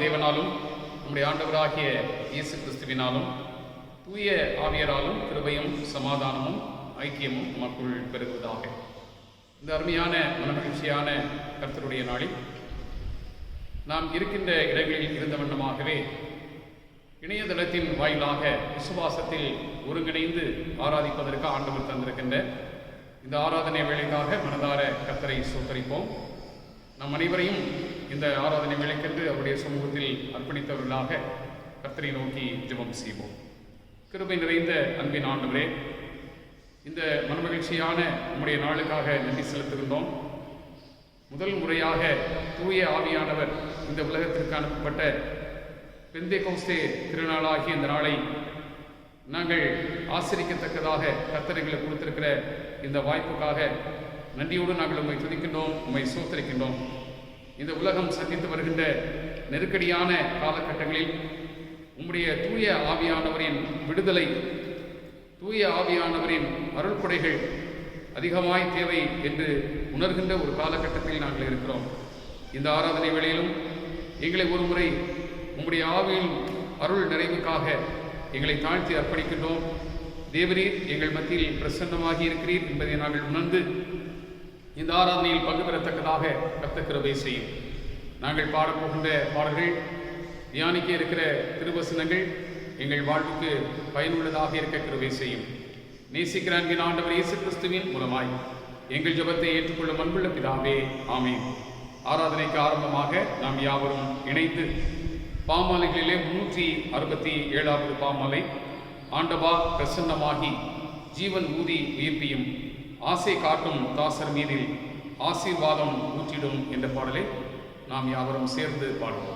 தேவனாலும் நம்முடைய ஆண்டவராகிய இயேசு கிறிஸ்துவினாலும் தூய ஆவியராலும் கிருபையும் சமாதானமும் ஐக்கியமும் நமக்குள் பெருகுவதாக. இந்த அருமையான மனமகிழ்ச்சியான கர்த்தருடைய நாளில் நாம் இருக்கின்ற இடங்களில் இருந்த வண்ணமாகவே இணையதளத்தின் வாயிலாக விசுவாசத்தில் ஒருங்கிணைந்து ஆராதிப்பதற்கு ஆண்டவர் தந்திருக்கின்ற இந்த ஆராதனை வேளைக்காக மனதார கர்த்தரை ஸ்தோத்தரிப்போம். நம் அனைவரையும் இந்த ஆராதனை வேளைக்கென்று அவருடைய சமூகத்தில் அர்ப்பணித்தவர்களாக கர்த்தரை நோக்கி ஜெபம் செய்வோம். கிருபை நிறைந்த அன்பின் ஆண்டவரே, இந்த மனமகிழ்ச்சியான நம்முடைய நாளுக்காக நன்றி செலுத்துகின்றோம். முதல் முறையாக தூய ஆவியானவர் இந்த உலகத்திற்கு அனுப்பப்பட்ட பெந்தேகோஸ்தே திருநாளாகிய இந்த நாளை நாங்கள் ஆசரிக்கத்தக்கதாக கர்த்தர் எங்களுக்கு கொடுத்திருக்கிற இந்த வாய்ப்புக்காக நன்றியோடு நாங்கள் உம்மை துதிக்கின்றோம், உம்மை ஸ்தோத்திரிக்கின்றோம். இந்த உலகம் சந்தித்து வருகின்ற நெருக்கடியான காலகட்டங்களில் உம்முடைய தூய ஆவியானவரின் விடுதலை, தூய ஆவியானவரின் அருள்கொடைகள் அதிகமாய் தேவை என்று உணர்கின்ற ஒரு காலகட்டத்தில் நாங்கள் இருக்கிறோம். இந்த ஆராதனை வேளையிலும் எங்களை ஒருமுறை உம்முடைய ஆவியின் அருள் நிறைவுக்காக எங்களை தாழ்த்தி அர்ப்பணிக்கின்றோம். தேவரீர் எங்கள் மத்தியில் பிரசன்னமாகி இருக்கிறீர் என்பதை நாங்கள் உணர்ந்து இந்த ஆராதனையில் பங்கு பெறத்தக்கதாக கர்த்தர் கிருபை செய்யும். நாங்கள் பாடப்போகின்ற பாடல்கள், தியானிக்க இருக்கிற திருவசனங்கள் எங்கள் வாழ்வுக்கு பயனுள்ளதாக இருக்க கிருபை செய்யும். நேசிக்கிற அன்பின் ஆண்டவர் இயேசு கிறிஸ்துவின் மூலமாய் எங்கள் ஜெபத்தை ஏற்றுக்கொள்ளும் அன்புள்ள பிதாவே, ஆமென். ஆராதனைக்கு ஆரம்பமாக நாம் யாவரும் இணைந்து பாமாலைகளிலே 367வது பாமாலை, ஆண்டவா பிரசன்னமாகி ஜீவன் ஊதி உயிர்ப்பியும் ஆசை காட்டும் தாசர் மீதில் ஆசீர்வாதம் ஊற்றிடும் என்ற பாடலை நாம் யாவரும் சேர்ந்து பாடுவோம்.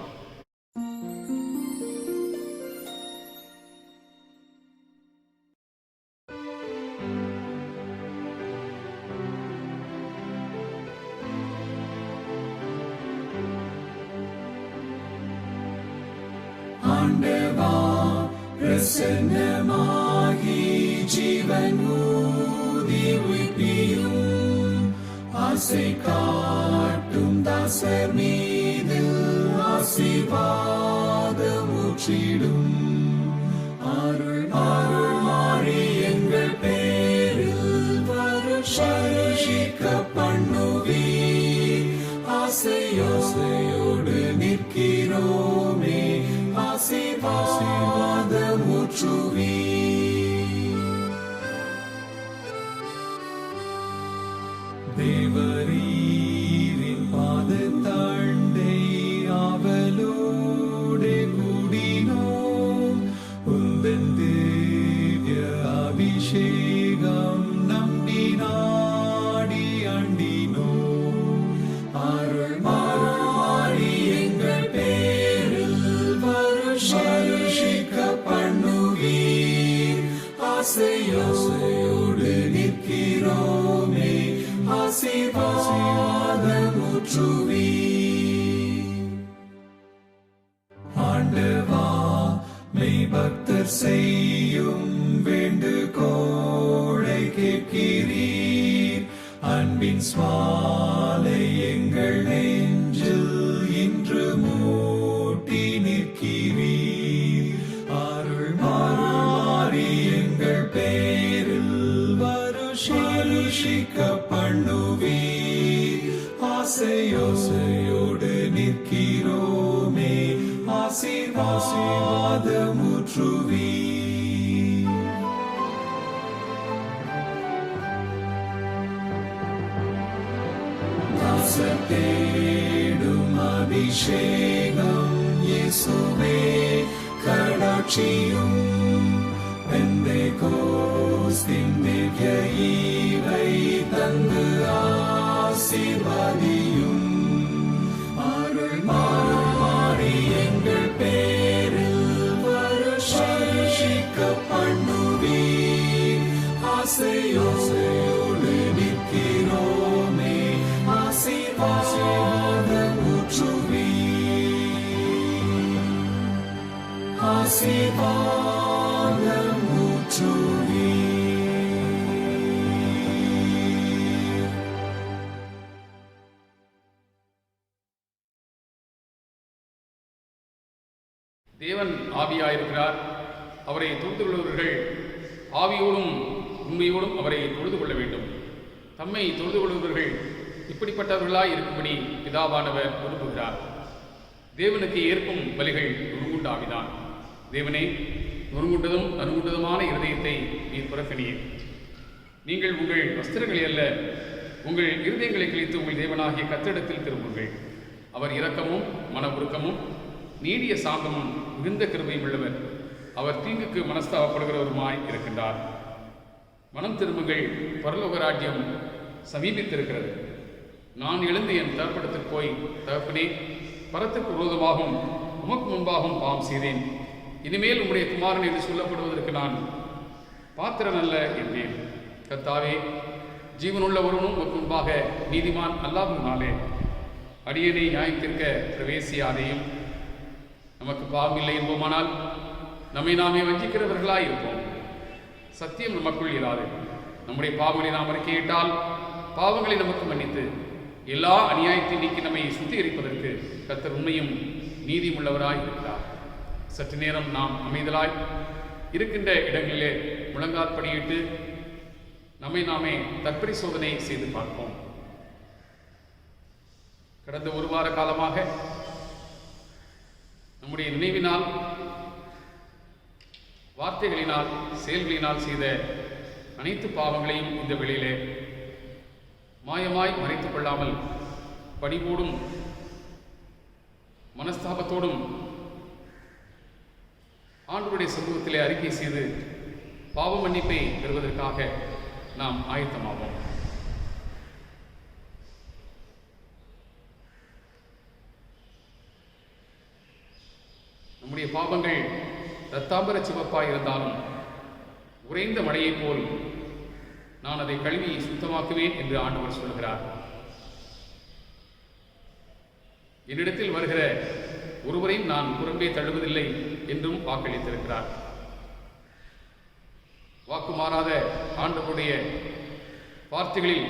ஆண்டவா பிரசன்னமாகி ஜீவன் ஊதி உயிர்ப்பியும் ஆசை காட்டும் தாசர் மீதில் ஆசீர்வாதம் ஊற்றிடும். அருள் அருள் மாறி எங்கள் பேரில் வருஷிக்க பண்ணுவீர். ஆசையோடு நிற்கிறோமே, ஆசீர்வாதம் ஊற்றுவீர். தேவரீரின் பாதத்தண்டை ஆவலோடு கூடினோம். உந்தன் திவ்ய அபிஷேகம் நம்பி நாடி அண்டினோம். அருள் மாறி எங்கள் பேரில் வருஷிக்க பண்ணுவீர். ஆசையோடு நிற்கிறோமே, ஆசீர்வாதம் ஊற்றுவீர். ஆண்டவா மெய் பக்தர் செய்யும் வேண்டுகோளை கேட்கிறீர். அன்பின் சுவாலை எங்கள் நெஞ்சில் இன்று மூட்டி நிற்கிறீர். அருள் மாறி எங்கள் பேரில் வருஷிக்க பண்ணுவீர். ஆசையோடு நிற்கிறோமே, ஆசீர்வாதம் ஊற்றுவீர். தாசர் தேடும் அபிஷேகம் இயேசுவே கடாட்சியும். பெந்தேகோஸ்தின் திவ்ய ஈவை தந்து ஆசீர்வதியும். அருள் மாறி எங்கள் பேரில் வருஷிக்க பண்ணுவீர். ஆசையோடு நிற்கிறோமே, ஆசீர்வாதம் ஊற்றுவீர். ஆசீர்வாதம் ஊற்றுவீர். தேவன் ஆவியாயிருக்கிறார். அவரை தொழுது கொள்பவர்கள் ஆவியோடும் உண்மையோடும் அவரை தொழுது கொள்ள வேண்டும். தம்மை தொழுது கொள்பவர்கள் இப்படிப்பட்டவர்களாய் இருக்கும்படி பிதாவானவர் விரும்புகிறார். தேவனுக்கு ஏற்கும் பலிகள் நொறுங்குண்ட ஆவிதான். தேவனே, நொறுங்குண்டதும் நறுங்குண்டதுமான இருதயத்தை நீர் புறக்கணியேன். நீங்கள் உங்கள் வஸ்திரங்களை அல்ல, உங்கள் இருதயங்களை கிழித்து உங்கள் தேவனாகிய கர்த்தரிடத்தில் திரும்புங்கள். அவர் இரக்கமும் மன உருக்கமும் நீடிய சாந்தமும் மிகுந்த கிருபையும் உள்ளவர். அவர் தீங்குக்கு மனஸ்தாபப்படுகிறவருமாய் இருக்கின்றார். மனம் திரும்புங்கள், பரலோக ராஜ்யம் சமீபித்திருக்கிறது. நான் எழுந்து என் தகப்பனிடத்தில் போய், தகப்பனே, பரத்துக்கு விரோதமாகவும் உமக்கு முன்பாகவும் பாவம் செய்தேன். இனிமேல் உம்முடைய குமாரன் என்று சொல்லப்படுவதற்கு நான் பாத்திரன் அல்ல என்றேன். கர்த்தாவே, ஜீவனுள்ள ஒருவனும் உமக்கு முன்பாக நீதிமான் அல்லாததினாலே அடியனை நியாயத்திற்க பிரவேசியாதேயும். நமக்கு பாவம் இல்லை என்போமானால் நம்மை நாமே வஞ்சிக்கிறவர்களாய் இருப்போம். சத்தியம் நமக்குள் இராது. நம்முடைய பாவங்களை நாம் அறிக்கையிட்டால் பாவங்களை நமக்கு மன்னித்து எல்லா அநியாயத்தை நீக்கி நம்மை சுத்திகரிப்பதற்கு கர்த்தர் உண்மையும் நீதியும் உள்ளவராய் இருக்கிறார். சற்று நேரம் நாம் அமைதலாய் இருக்கின்ற இடங்களிலே முழங்கால் படியிட்டு நம்மை நாமே தற்பரிசோதனை செய்து பார்ப்போம். கடந்த ஒரு வார காலமாக நம்முடைய நினைவினால், வார்த்தைகளினால், செயல்களினால் செய்த அனைத்து பாவங்களையும் இந்த வேளையிலே மாயமாய் மறைத்துக் கொள்ளாமல் பணிவோடும் மனஸ்தாபத்தோடும் ஆண்டவருடைய சமூகத்திலே அறிக்கை செய்து பாவ மன்னிப்பை பெறுவதற்காக நாம் ஆயத்தமாவோம். நம்முடைய பாவங்கள் இரத்தாம்பர சிவப்பாய் இருந்தாலும் உறைந்த மழையைப் போல் நான் அதை கழுவி சுத்தமாக்குவேன் என்று ஆண்டவர் சொல்கிறார். என்னிடத்தில் வருகிற ஒருவரையும் நான் புறம்பே தள்ளுவதில்லை என்றும் வாக்களித்திருக்கிறார். வாக்கு மாறாத ஆண்டவருடைய வார்த்தைகளில்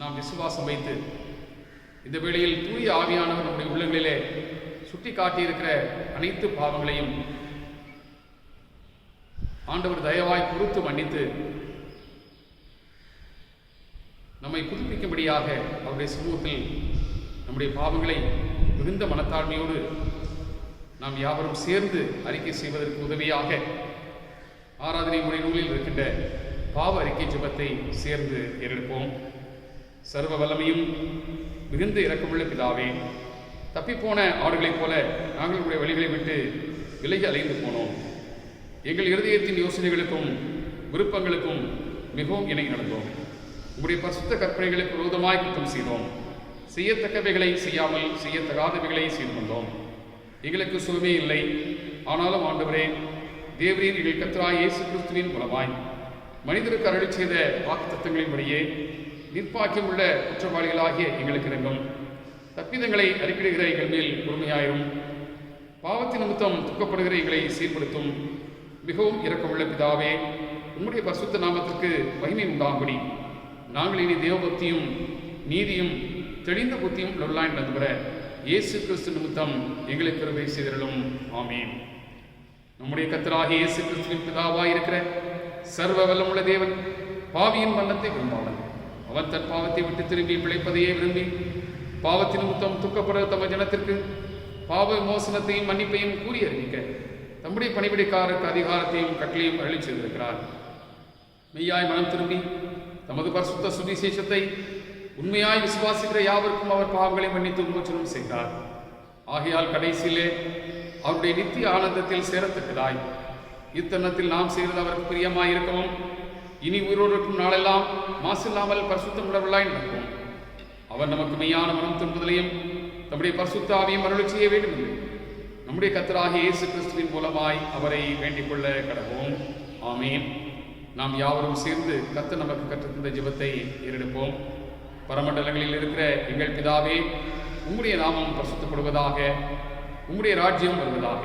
நாம் விசுவாசம் வைத்து இந்த வேளையில் தூய ஆவியானவர் நம்முடைய உள்ளங்களிலே சுட்டி காட்டியிருக்கிற அனைத்து பாவங்களையும் ஆண்டவர் தயவாய் பொறுத்து மன்னித்து நம்மை புதுப்பிக்கும்படியாக அவருடைய சமூகத்தில் நம்முடைய பாவங்களை மிகுந்த மனத்தாழ்மையோடு நாம் யாவரும் சேர்ந்து அறிக்கை செய்வதற்கு உதவியாக ஆராதனை முறை நூலில் இருக்கின்ற பாவ அறிக்கை ஜெபத்தை சேர்ந்து ஏறெடுப்போம். சர்வ வல்லமையும் மிகுந்த இரக்கமுள்ள பிதாவே, தப்பிப்போன ஆடுகளைப் போல நாங்கள் உடைய வழிகளை விட்டு விலகி அலைந்து போனோம். எங்கள் இருதயத்தின் யோசனைகளுக்கும் விருப்பங்களுக்கும் மிகவும் இணங்கி நடந்தோம். உங்களுடைய பரிசுத்த கற்பனைகளுக்கு விரோதமாய் குற்றம் செய்தோம். செய்யத்தக்கவைகளை செய்யாமல் செய்யத்தகாதவைகளை செய்து வந்தோம். எங்களுக்கு சுகமே இல்லை. ஆனாலும் ஆண்டவரே, தேவரீர் எங்கள் கர்த்தராகிய இயேசு கிறிஸ்துவின் மூலமாய் மனிதருக்கு அருளி செய்த வாக்குத்தத்தங்களின்படியே நிர்பாக்கியம் உள்ள குற்றவாளிகளாகிய எங்களுக்கு இரங்கும். தப்பிதங்களை அறிக்கையிடுகிற எங்கள் மேல் பொறுமையாயிரும். பாவத்தின் நிமித்தம் துக்கப்படுகிற எங்களை சீர்படுத்தும். மிகவும் இரக்கமுள்ள பிதாவே, உம்முடைய பரிசுத்த நாமத்திற்கு மகிமை உண்டாகும்படி நாங்கள் இனி தேவபக்தியும் நீதியும் தெளிந்த புத்தியும் உள்ளவர்களாய் நடந்துகிற இயேசு கிறிஸ்து நிமித்தம் எங்களுக்கு கிருபை செய்திருளும். ஆமீன். நம்முடைய கர்த்தராகிய இயேசு கிறிஸ்துவின் பிதாவாய் இருக்கிற சர்வ வல்லமுள்ள தேவன் பாவியின் மரணத்தை விரும்பாமல் அவன் தன் பாவத்தை விட்டு திரும்பி பிழைப்பதையே விரும்பி பாவத்தின் நிமித்தம் துக்கப்படுற தம ஜனத்திற்கு பாவ விமோசனத்தையும் மன்னிப்பையும் கூறி அறிவிக்க தம்முடைய பணிவிடைக்காரருக்கு அதிகாரத்தையும் கட்டளையும் அருளி செய்திருக்கிறார். மெய்யாய் மனம் திரும்பி தமது பரிசுத்த சுவிசேஷத்தை உண்மையாய் விசுவாசிக்கிற யாவருக்கும் அவர் பாவங்களை மன்னித்து விமோசனம் செய்கிறார். ஆகையால் கடைசியிலே அவருடைய நித்திய ஆனந்தத்தில் சேரத்தக்கதாய் இத்தருணத்தில் நாம் செய்வது அவருக்கு பிரியமாய் இருக்கவும் இனி உயிரோடு இருக்கும் நாளெல்லாம் மாசில்லாமல் பரிசுத்தம் உள்ளவர்களாய் நடக்கும். அவர் நமக்கு மெய்யான மனம் திரும்புதலையும் நம்முடைய பரிசுத்த ஆவியும் அருளி செய்ய வேண்டும் என்று நம்முடைய கர்த்தராகிய இயேசு கிறிஸ்துவின் மூலமாய் அவரை வேண்டிக் கொள்ள கடவோம். ஆமீன். நாம் யாவரும் சேர்ந்து கர்த்தர் நமக்கு கற்றுத்தந்த ஜெபத்தை ஏறெடுப்போம். பரமண்டலங்களில் இருக்கிற எங்கள் பிதாவே, உம்முடைய நாமம் பரிசுத்தப்படுவதாக, உம்முடைய ராஜ்யம் வருவதாக,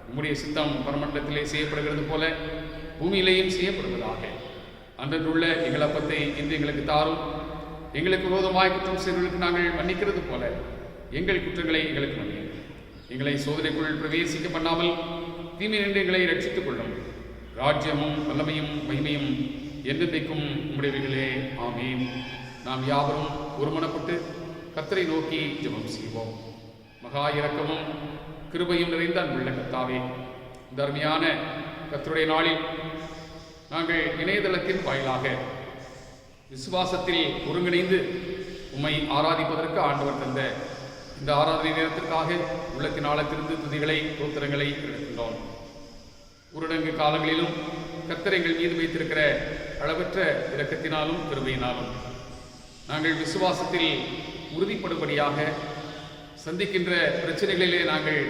உம்முடைய சித்தம் பரமண்டலத்திலே செய்யப்படுகிறது போல பூமியிலேயும் செய்யப்படுவதாக. அன்றுள்ள எங்கள் அப்பத்தை இன்று எங்களுக்கு தாரும். எங்களுக்கு விரோதமாய் குற்றம் செய்தவர்களுக்கு நாங்கள் மன்னிக்கிறது போல எங்கள் குற்றங்களை எங்களுக்கு மன்னியும். எங்களை சோதனைக்குள் பிரவேசிக்க பண்ணாமல் தீமை நின்று எங்களை ரட்சித்துக் கொள்ளும். ராஜ்யமும் வல்லமையும் மகிமையும் என்றென்றைக்கும் உம்முடையவைகளே. ஆமீன். நாம் யாவரும் ஒருமனப்பட்டு கர்த்தரை நோக்கி ஜெபம் செய்வோம். மகா இரக்கமும் கிருபையும் நிறைந்த அன்புள்ள கர்த்தாவே, இந்த அருமையான கர்த்தருடைய நாளில் நாங்கள் இணையதளத்தின் வாயிலாக விசுவாசத்தில் ஒருங்கிணைந்து உம்மை ஆராதிப்பதற்கு ஆண்டவர் தந்த இந்த ஆராதனை நேரத்திற்காக உள்ளத்தின் ஆழத்திலிருந்து துதிகளை தோத்திரங்களை எடுக்கின்றோம். ஊரடங்கு காலங்களிலும் கர்த்தர் எங்கள் மீது வைத்திருக்கிற அளவற்ற இரக்கத்தினாலும் கிருபையினாலும் நாங்கள் விசுவாசத்தில் உறுதிப்படும்படியாக சந்திக்கின்ற பிரச்சனைகளிலே நாங்கள்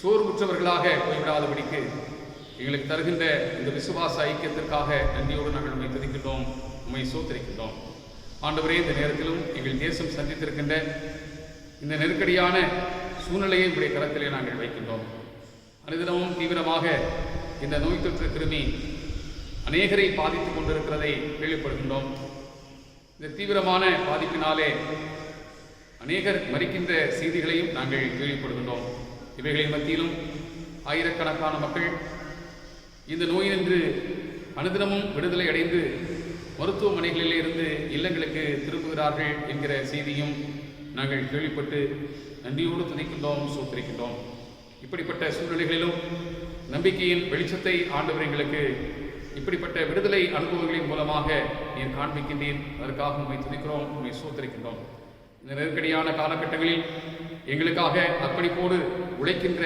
சோர்வுற்றவர்களாக போய்விடாதபடிக்கு எங்களுக்கு தருகின்ற இந்த விசுவாச ஐக்கியத்திற்காக நன்றியோடு நாங்கள் உண்மை துதிக்கின்றோம், உண்மை சோத்தரிக்கின்றோம். ஆண்டவரே, இந்த நேரத்திலும் எங்கள் தேசம் சந்தித்திருக்கின்ற இந்த நெருக்கடியான சூழ்நிலையை உடைய கரத்திலே நாங்கள் வைக்கின்றோம். அனுதினமும் தீவிரமாக இந்த நோய் தொற்று கிருமி அநேகரை பாதித்துக் கொண்டிருக்கிறதை கேள்விப்படுகின்றோம். இந்த தீவிரமான பாதிப்பினாலே அநேகர் மரிக்கின்ற செய்திகளையும் நாங்கள் கேள்விப்படுகின்றோம். இவைகளின் மத்தியிலும் ஆயிரக்கணக்கான மக்கள் இந்த நோயினின்று அனுதினமும் விடுதலை அடைந்து மருத்துவமனைகளிலே இருந்து இல்லங்களுக்கு திரும்புகிறார்கள் என்கிற செய்தியும் நாங்கள் கேள்விப்பட்டு நன்றியோடு துதிக்கின்றோம், சோத்திரிக்கின்றோம். இப்படிப்பட்ட சூழ்நிலைகளிலும் நம்பிக்கையின் வெளிச்சத்தை ஆண்டவர் எங்களுக்கு இப்படிப்பட்ட விடுதலை அனுபவங்களின் மூலமாக நீர் காண்பிக்கின்றேன். அதற்காக உண்மை துதிக்கிறோம், உண்மை சோத்திரிக்கின்றோம். இந்த நெருக்கடியான காலகட்டங்களில் எங்களுக்காக அர்ப்பணிப்போடு உழைக்கின்ற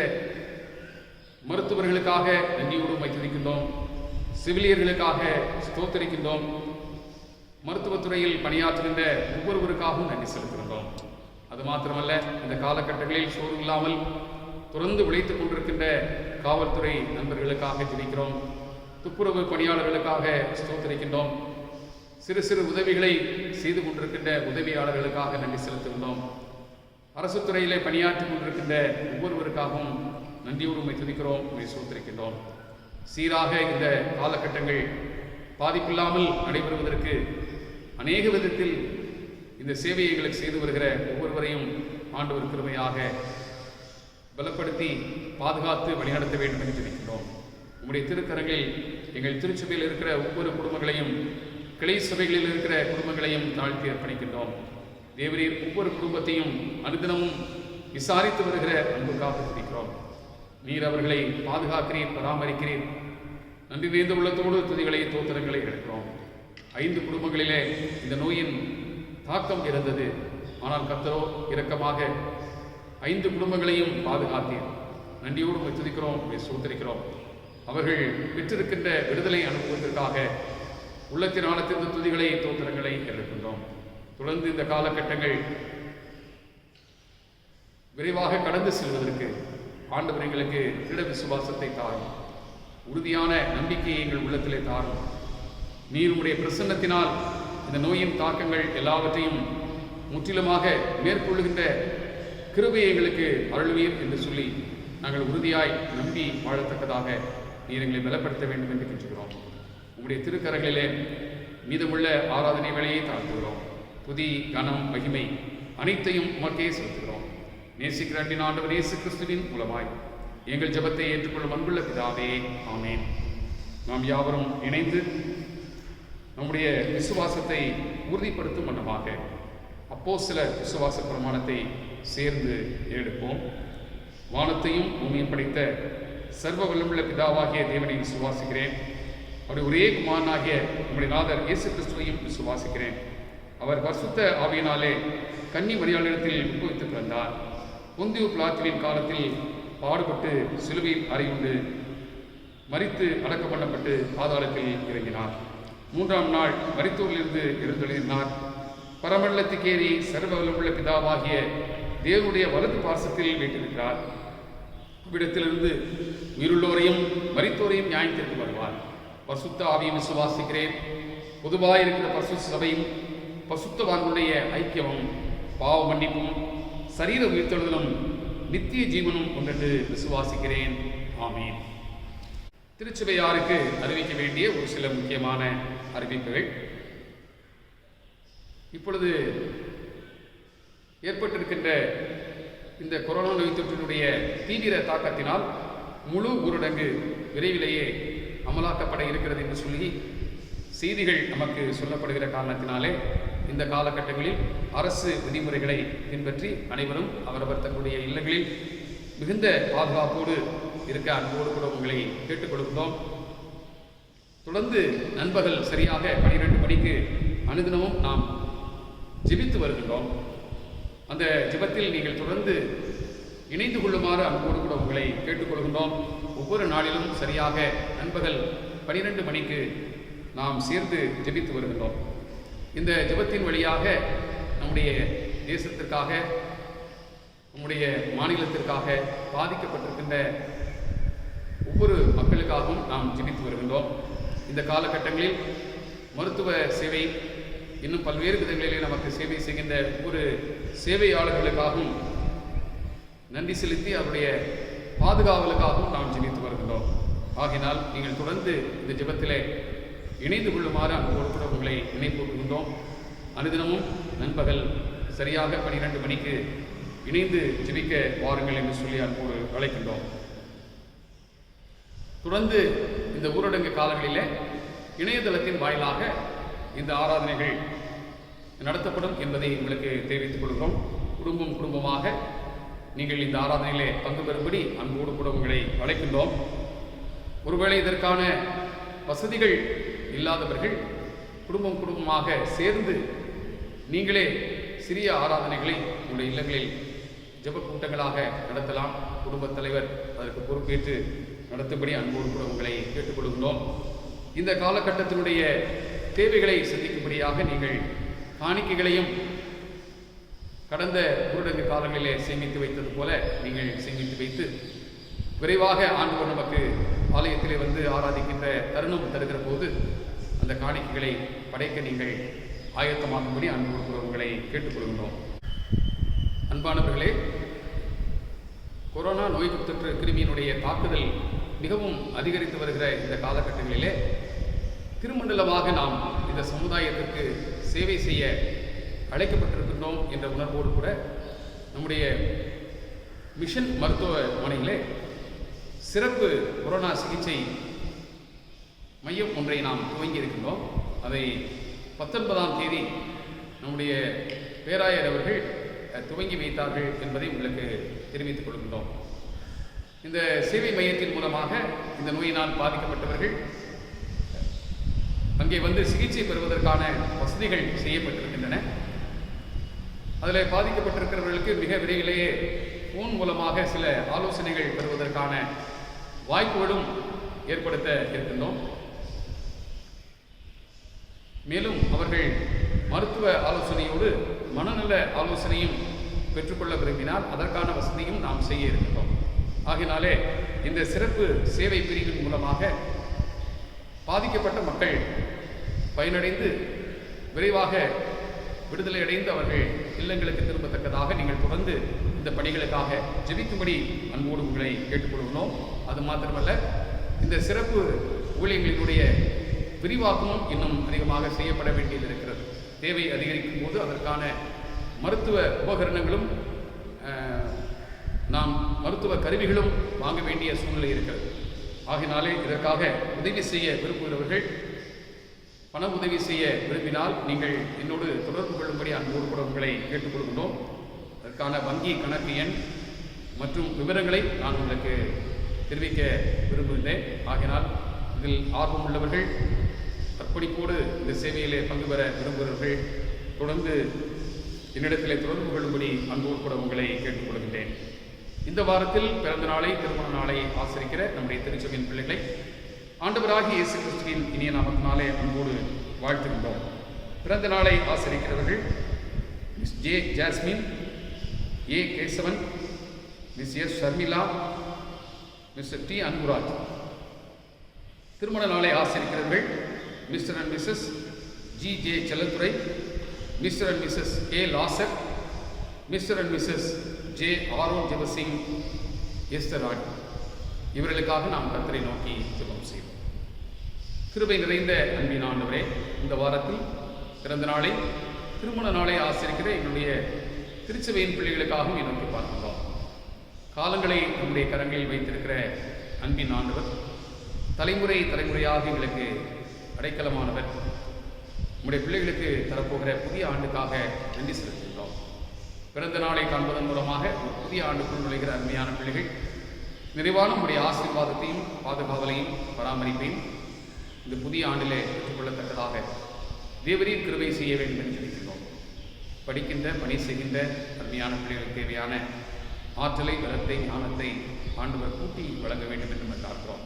மருத்துவர்களுக்காக நன்றியோடு உண்மை துதிக்கின்றோம். செவிலியர்களுக்காக ஸ்தோத்திரிக்கின்றோம். மருத்துவத்துறையில் பணியாற்றுகின்ற ஒவ்வொருவருக்காகவும் நன்றி செலுத்துகின்றோம். அது மாத்திரமல்ல, இந்த காலகட்டங்களில் சோறு இல்லாமல் தொடர்ந்து உழைத்துக் கொண்டிருக்கின்ற காவல்துறை நண்பர்களுக்காக துதிக்கிறோம். துப்புரவு பணியாளர்களுக்காக ஸ்தோத்திரிக்கின்றோம். சிறு சிறு உதவிகளை செய்து கொண்டிருக்கின்ற உதவியாளர்களுக்காக நன்றி செலுத்துகின்றோம். அரசு துறையிலே பணியாற்றிக் கொண்டிருக்கின்ற ஒவ்வொருவருக்காகவும் நன்றியோடு உண்மை துதிக்கிறோம், உண்மை சோத்திரிக்கின்றோம். சீராக இந்த காலகட்டங்கள் பாதிப்பில்லாமல் நடைபெறுவதற்கு அநேக விதத்தில் இந்த சேவையை எங்களுக்கு செய்து வருகிற ஒவ்வொருவரையும் ஆண்டவர் கிருபையாக பலப்படுத்தி பாதுகாத்து வழிநடத்த வேண்டும் என்று நினைக்கின்றோம். உங்களுடைய திருக்கரங்களில் எங்கள் திருச்சபையில் இருக்கிற ஒவ்வொரு குடும்பங்களையும், கிளை சபைகளில் இருக்கிற குடும்பங்களையும் தாழ்த்தி அர்ப்பணிக்கின்றோம். தேவரீர் ஒவ்வொரு குடும்பத்தையும் அனுதினமும் விசாரித்து வருகிற அன்புக்காக துதிக்கிறோம். நீர் அவர்களை பாதுகாக்கிறீர், பராமரிக்கிறீர். நன்றி நிறைந்த உள்ளத்தோடு துதிகளை தோத்திரங்களை எடுக்கிறோம். 5 குடும்பங்களிலே இந்த நோயின் தாக்கம் இருந்தது. ஆனால் கர்த்தரோ இரக்கமாக 5 குடும்பங்களையும் பாதுகாத்தீர். நன்றியோடு துதிக்கிறோம், சோதரிக்கிறோம். அவர்கள் பெற்றிருக்கின்ற விடுதலை அனுபவத்திற்காக உள்ளத்தின் ஆழத்திலிருந்து துதிகளை தோத்திரங்களை எழுக்கின்றோம். தொடர்ந்து இந்த காலகட்டங்கள் விரைவாக கடந்து செல்வதற்கு ஆண்டவர் எங்களுக்கு திட விசுவாசத்தை தாரும், உறுதியான நம்பிக்கையை எங்கள் உள்ளத்திலே தாரும். நீர் உடைய பிரசன்னத்தினால் இந்த நோயின் தாக்கங்கள் எல்லாவற்றையும் முற்றிலுமாக மேற்கொள்ளுகின்ற கிருபையை எங்களுக்கு அருள்வீர் என்று சொல்லி நாங்கள் உறுதியாய் நம்பி வாழத்தக்கதாக நீர் எங்களை பலப்படுத்த வேண்டும் என்று கேட்டுக்கிறோம். உங்களுடைய திருக்கரங்களிலே மீதமுள்ள ஆராதனை வேலையை தாழ்த்துகிறோம். துதி, கனம், மகிமை அனைத்தையும் உமக்கே செலுத்துகிறோம். நேசிக்கிற அன்பின் ஆண்டவர் இயேசு கிறிஸ்துவின் மூலமாய் எங்கள் ஜெபத்தை ஏற்றுக்கொள்ளும் அன்புள்ள பிதாவே, ஆமென். நாம் யாவரும் இணைந்து நம்முடைய விசுவாசத்தை உறுதிப்படுத்தும் வண்ணமாக அப்போஸ்தலர் விசுவாச பிரமாணத்தை சேர்ந்து எடுப்போம். வானத்தையும் பூமியும் படைத்த சர்வ வல்லமுள்ள பிதாவாகிய தேவனை விசுவாசிக்கிறேன். அவருடைய ஒரே குமாரனாகிய நம்முடைய நாதர் இயேசு கிறிஸ்துவையும் விசுவாசிக்கிறேன். அவர் பரிசுத்த ஆவியினாலே கன்னி மரியாளிடத்தில் உட்பவித்து பிறந்தார். பொந்தியு பிலாத்துவின் காலத்தில் பாடுபட்டு சிலுவையில் அறையுண்டு மரித்து அடக்கம் பண்ணப்பட்டு பாதாளத்தில் இறங்கினார். 3ஆம் நாள் மரித்தோரிலிருந்து எழுந்தெழுதினார். பரமண்டலத்துக்கேறி சர்வ வல்லமுள்ள பிதாவாகிய தேவனுடைய வலது பார்சத்தில் வீட்டிருக்கிறார். அவ்விடத்திலிருந்து உயிருள்ளோரையும் மரித்தோரையும் நியாயத்திற்கு வருவார். பரிசுத்த ஆவியும் விசுவாசிக்கிறேன். பொதுவாக இருக்கிற பரிசுத்த சபையும் பரிசுத்தவான்களுடைய ஐக்கியமும் பாவ மன்னிப்பும் சரீர உயிர்த்தெழுதலும் நித்திய ஜீவனும் ஒன்றென்று விசுவாசிக்கிறேன். ஆமீன். திருச்சபையாருக்கு அறிவிக்க வேண்டிய ஒரு சில முக்கியமான அறிவிப்புகள். இப்பொழுது ஏற்பட்டிருக்கின்ற இந்த கொரோனா நோய் தொற்றினுடைய தீவிர தாக்கத்தினால் முழு ஊரடங்கு விரைவிலேயே அமலாக்கப்பட இருக்கிறது என்று சொல்லி செய்திகள் நமக்கு சொல்லப்படுகிற காரணத்தினாலே இந்த காலகட்டங்களில் அரசு விதிமுறைகளை பின்பற்றி அனைவரும் அவரவர் தங்களுடைய இல்லங்களில் மிகுந்த பாதுகாப்போடு இருக்க அன்போடு கூட உங்களை கேட்டுக்கொள்கிறோம். தொடர்ந்து நண்பகல் சரியாக 12 மணிக்கு அனுதினமும் நாம் ஜெபித்து வருகின்றோம். அந்த ஜெபத்தில் நீங்கள் தொடர்ந்து இணைந்து கொள்ளுமாறு அன்போடு கூட உங்களை கேட்டுக்கொள்கின்றோம். ஒவ்வொரு நாளிலும் சரியாக நண்பகல் 12 மணிக்கு நாம் சேர்ந்து ஜெபித்து வருகின்றோம். இந்த ஜெபத்தின் வழியாக நம்முடைய தேசத்திற்காக, நம்முடைய மாநிலத்திற்காக பாதிக்கப்பட்டிருக்கின்ற ஒவ்வொரு மக்களுக்காகவும் நாம் ஜெபித்து வருகின்றோம். இந்த காலகட்டங்களில் மருத்துவ சேவை இன்னும் பல்வேறு விதங்களிலே நமக்கு சேவை செய்கின்ற ஒவ்வொரு சேவையாளர்களுக்காகவும் நன்றி செலுத்தி அவருடைய பாதுகாவலுக்காகவும் நாம் ஜெபித்து வருகின்றோம். ஆகினால் நீங்கள் தொடர்ந்து இந்த ஜெபத்திலே இணைந்து கொள்ளுமாறு அன்போடு கூட உங்களை நினைப்பூட்டுகின்றோம். அனுதினமும் நண்பகல் சரியாக 12 மணிக்கு இணைந்து ஜெபிக்க வாருங்கள் என்று சொல்லி அன்போடு அழைக்கின்றோம். தொடர்ந்து இந்த ஊரடங்கு காலங்களிலே இணையதளத்தின் வாயிலாக இந்த ஆராதனைகள் நடத்தப்படும் என்பதை உங்களுக்கு தெரிவித்துக் கொள்கிறோம். குடும்பமாக நீங்கள் இந்த ஆராதனையிலே பங்கு பெறும்படி அன்போடு கூட உங்களை அழைக்கின்றோம். ஒருவேளை இதற்கான வசதிகள் இல்லாதவர்கள் குடும்பமாக சேர்ந்து நீங்களே சிறிய ஆராதனைகளை உங்களுடைய இல்லங்களில் ஜெப கூட்டங்களாக நடத்தலாம். குடும்பத் தலைவர் அதற்கு பொறுப்பேற்று நடத்தும்படி அன்போடு கூட உங்களை கேட்டுக்கொள்கின்றோம். இந்த காலகட்டத்தினுடைய தேவைகளை சந்திக்கும்படியாக நீங்கள் காணிக்கைகளையும் கடந்த ஊரடங்கு காலங்களிலே சேமித்து வைத்தது போல நீங்கள் சேமித்து வைத்து விரைவாக ஆண்டவர் நமக்கு ஆலயத்திலே வந்து ஆராதிக்கின்ற தருணம் தருகிற போது அந்த காணிக்கைகளை படைக்க நீங்கள் ஆயத்தமாகும்படி அன்போடு உங்களை கேட்டுக்கொள்கின்றோம். அன்பானவர்களே, கொரோனா நோய் தொற்று கிருமியினுடைய தாக்குதல் மிகவும் அதிகரித்து வருகிற இந்த காலகட்டங்களிலே திருமண்டலமாக நாம் இந்த சமுதாயத்திற்கு சேவை செய்ய அழைக்கப்பட்டிருக்கின்றோம் என்ற உணர்வோடு கூட நம்முடைய மிஷன் மருத்துவமனையிலே சிறப்பு கொரோனா சிகிச்சை மையம் ஒன்றை நாம் துவங்கி இருக்கின்றோம். அதை 19ஆம் தேதி நம்முடைய பேராயர் அவர்கள் துவங்கி வைத்தார்கள் என்பதை உங்களுக்கு தெரிவித்துக் கொள்கின்றோம். இந்த சேவை மையத்தின் மூலமாக இந்த நோயினால் பாதிக்கப்பட்டவர்கள் அங்கே வந்து சிகிச்சை பெறுவதற்கான வசதிகள் செய்யப்பட்டிருக்கின்றன. அதில் பாதிக்கப்பட்டிருக்கிறவர்களுக்கு மிக விரைவிலேயே ஃபோன் மூலமாக சில ஆலோசனைகள் பெறுவதற்கான வாய்ப்புகளும் ஏற்படுத்த இருக்கின்றோம். மேலும் அவர்கள் மருத்துவ ஆலோசனையோடு மனநல ஆலோசனையும் பெற்றுக்கொள்ள விரும்பினால் அதற்கான வசதியும் நாம் செய்ய இருக்கின்றோம். ஆகினாலே இந்த சிறப்பு சேவை பிரிவின் மூலமாக பாதிக்கப்பட்ட மக்கள் பயனடைந்து விரைவாக விடுதலை அடைந்து அவர்கள் இல்லங்களுக்கு திரும்பத்தக்கதாக நீங்கள் தொடர்ந்து இந்த பணிகளுக்காக ஜெபிக்கும்படி அன்போடு உங்களை கேட்டுக்கொள்கிறோம். அது மாத்திரமல்ல, இந்த சிறப்பு ஊழியங்களினுடைய விரிவாக்கமும் இன்னும் அதிகமாக செய்யப்பட வேண்டியது இருக்கிறது. தேவை அதிகரிக்கும் போது அதற்கான மருத்துவ உபகரணங்களும் நாம் மருத்துவ கருவிகளும் வாங்க வேண்டிய சூழ்நிலை இருக்கிறது. ஆகினாலே இதற்காக உதவி செய்ய விரும்புகிறவர்கள் பண உதவி செய்ய விரும்பினால் நீங்கள் என்னோடு தொடர்பு கொள்ளும்படி அன்போடு கூட உங்களை கேட்டுக்கொள்கிறோம். அதற்கான வங்கி கணக்கு எண் மற்றும் விவரங்களை நான் உங்களுக்கு தெரிவிக்க விரும்புகிறேன். ஆகினால் இதில் ஆர்வம் உள்ளவர்கள், அர்ப்பணிப்போடு இந்த சேவையிலே பங்கு பெற விரும்புகிறவர்கள் தொடர்ந்து என்னிடத்திலே தொடர்பு கொள்ளும்படி அன்போடு கூட உங்களை கேட்டுக்கொள்கின்றேன். இந்த வாரத்தில் பிறந்த நாளை, திருமண நாளை ஆசரிக்கிற நம்முடைய திருச்சபையின் பிள்ளைகளை ஆண்டவராகிய இயேசு கிறிஸ்துவின் இனிய நாமத்தினாலே அன்போடு வாழ்த்துகின்றோம். பிறந்த நாளை ஆசரிக்கிறவர்கள் miss J Jasmine, A Kesavan, miss S Sharmila, mister T Anburaj. திருமண நாளை ஆசரிக்கிறவர்கள் mister and missus G J Chelladurai, mister and missus A Lazar, mister and missus J Aaron Jebasing, Esther Rani. இவர்களுக்காக நாம் கர்த்தரை நோக்கி ஜெபம் செய்வோம். கிருபை நிறைந்த அன்பின் ஆண்டவரே, இந்த வாரத்தில் பிறந்த நாளை, திருமண நாளை ஆசரிக்கிற எங்களுடைய திருச்சபையின் பிள்ளைகளுக்காகவும் நோக்கி பார்க்கிறோம். காலங்களை நம்முடைய கரங்களில் வைத்திருக்கிற அன்பின் ஆண்டவர், தலைமுறை தலைமுறையாக எங்களுக்கு அடைக்கலமானவர், நம்முடைய பிள்ளைகளுக்கு தரப்போகிற புதிய ஆண்டுக்காக நன்றி செலுத்துகிறோம். பிறந்த நாளை காண்பதன் மூலமாக ஒரு புதிய ஆண்டுக்குள் நுழைகிற அருமையான பிள்ளைகள் நிறைவான நம்முடைய ஆசீர்வாதத்தையும் பாதுகாவலையும் பராமரிப்பையும் இந்த புதிய ஆண்டிலே பெற்றுக்கொள்ளத்தக்கதாக தேவரீர் கிருபை செய்ய வேண்டும் என்று நினைக்கிறோம். படிக்கின்ற பணி செய்கின்ற அருமையான பிள்ளைகளுக்கு தேவையான ஆற்றலை, பலத்தை, ஞானத்தை ஆண்டவர் கூட்டி வழங்க வேண்டும் என்று நம்ம பார்க்கிறோம்.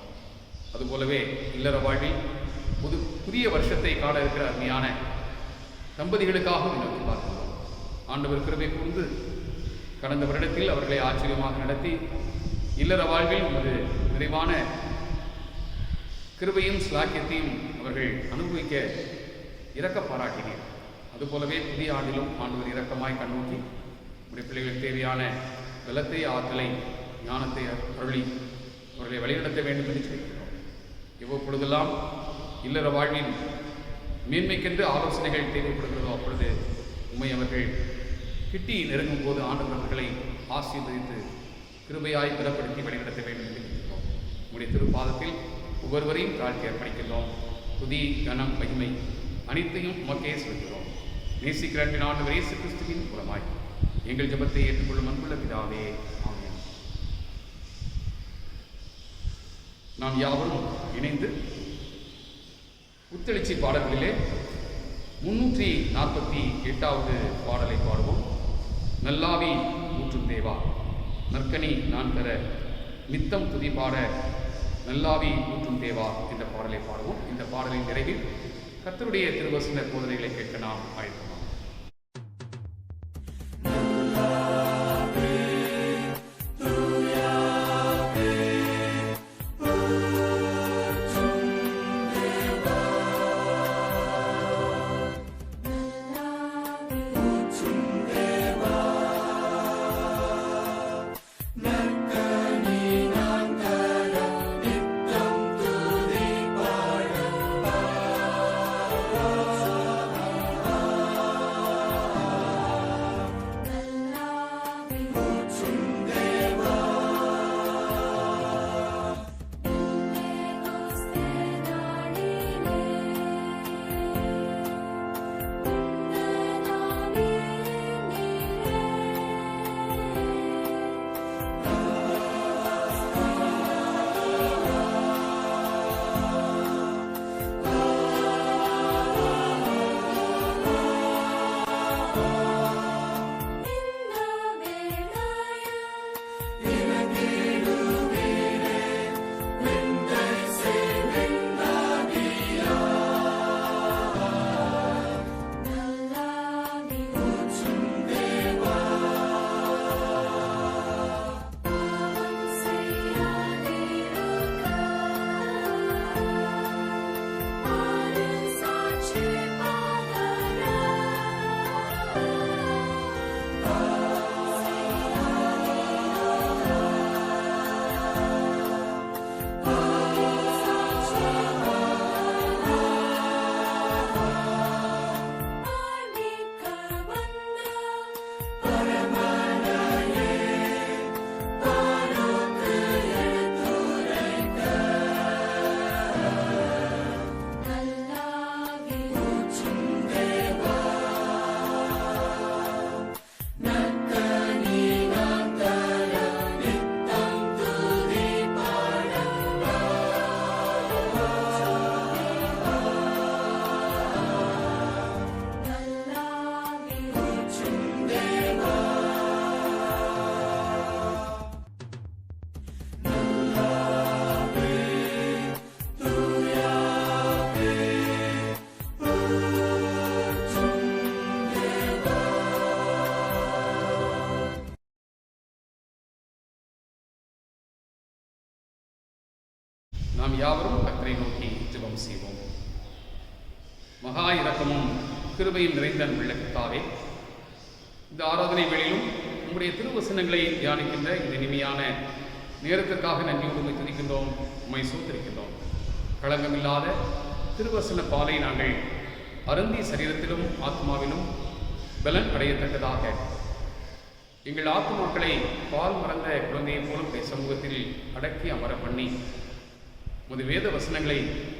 அதுபோலவே இல்லற வாழ்வில் புதிய வருஷத்தை காண இருக்கிற அருமையான தம்பதிகளுக்காக நோக்கி பார்க்கிறோம். ஆண்டவர் கிருபை கூர்ந்து கடந்த வருடத்தில் அவர்களை ஆச்சரியமாக நடத்தி இல்லற வாழ்வில் ஒரு நிறைவான கிருபையும் ஸ்லாக்கியத்தையும் அவர்கள் அனுபவிக்க இரக்க பாராட்டினீர். அதுபோலவே புதிய ஆண்டிலும் ஆண்டவர் இரக்கமாய் கண்ணோக்கி நம்முடைய பிள்ளைகளுக்கு தேவையான பலத்தை, ஆற்றலை, ஞானத்தை அருளி அவர்களை வழிநடத்த வேண்டும் என்று சொல்கிறோம். எவ்வப்பொழுதெல்லாம் இல்லற வாழ்வின் மேன்மைக்கென்று ஆலோசனைகள் தேவைப்படுகிறதோ அப்பொழுது உண்மை அவர்கள் கிட்டி நெருங்கும் போது ஆண்டவர் அவர்களை ஆசீர்வதித்து கிருபையாய் பலப்படுத்தி வழிநடத்த வேண்டும் என்று நினைக்கிறோம். உங்களுடைய திருப்பாதத்தில் ஒவ்வொருவரையும் தாழ்த்தி அர்ப்பணிக்கின்றோம். துதி, கனம், மகிமை அனைத்தையும் உமக்கே செலுத்துகிறோம். நேசிக்கிற அன்பின் ஆண்டவர் இயேசு கிறிஸ்துவின் மூலமாய் எங்கள் ஜெபத்தை ஏற்றுக்கொள்ளும் அன்புள்ள பிதாவே, ஆமென். நாம் யாவரும் இணைந்து புத்தெழுச்சி பாடல்களிலே 348வது பாடலை பாடுவோம். நல்லாவி ஊற்றும் தேவா, நற்கனி நான் தர நித்தம் துதி பாட நல்லாவி ஊற்றும் தேவா என்ற பாடலை பாடுவோம். இந்த பாடலின் நிறைவில் கர்த்தருடைய திருவசன போதனைகளை கேட்க நாம் ஆயத்தமாம். நாம் யாவரும் கர்த்தரை நோக்கி ஜெபம் செய்வோம். மகா இரக்கமும் கிருபையும் நிறைந்த அன்புள்ள கர்த்தாவே, இந்த ஆராதனை வேளையிலும் உம்முடைய திருவசனங்களை தியானிக்கின்ற இந்த இனிமையான நேரத்திற்காக நன்றியோடு உம்மை துதிக்கின்றோம், உம்மை சோதரிக்கின்றோம். களங்கமில்லாத திருவசன பாலை நாங்கள் அருந்தி சரீரத்திலும் ஆத்மாவிலும் பலன் அடையத்தக்கதாக எங்கள் ஆத்துமாக்களை பால் மறந்த குழந்தையை போலும் சமூகத்தில் அடக்கி அமர பண்ணி உமது வேத வசனங்களை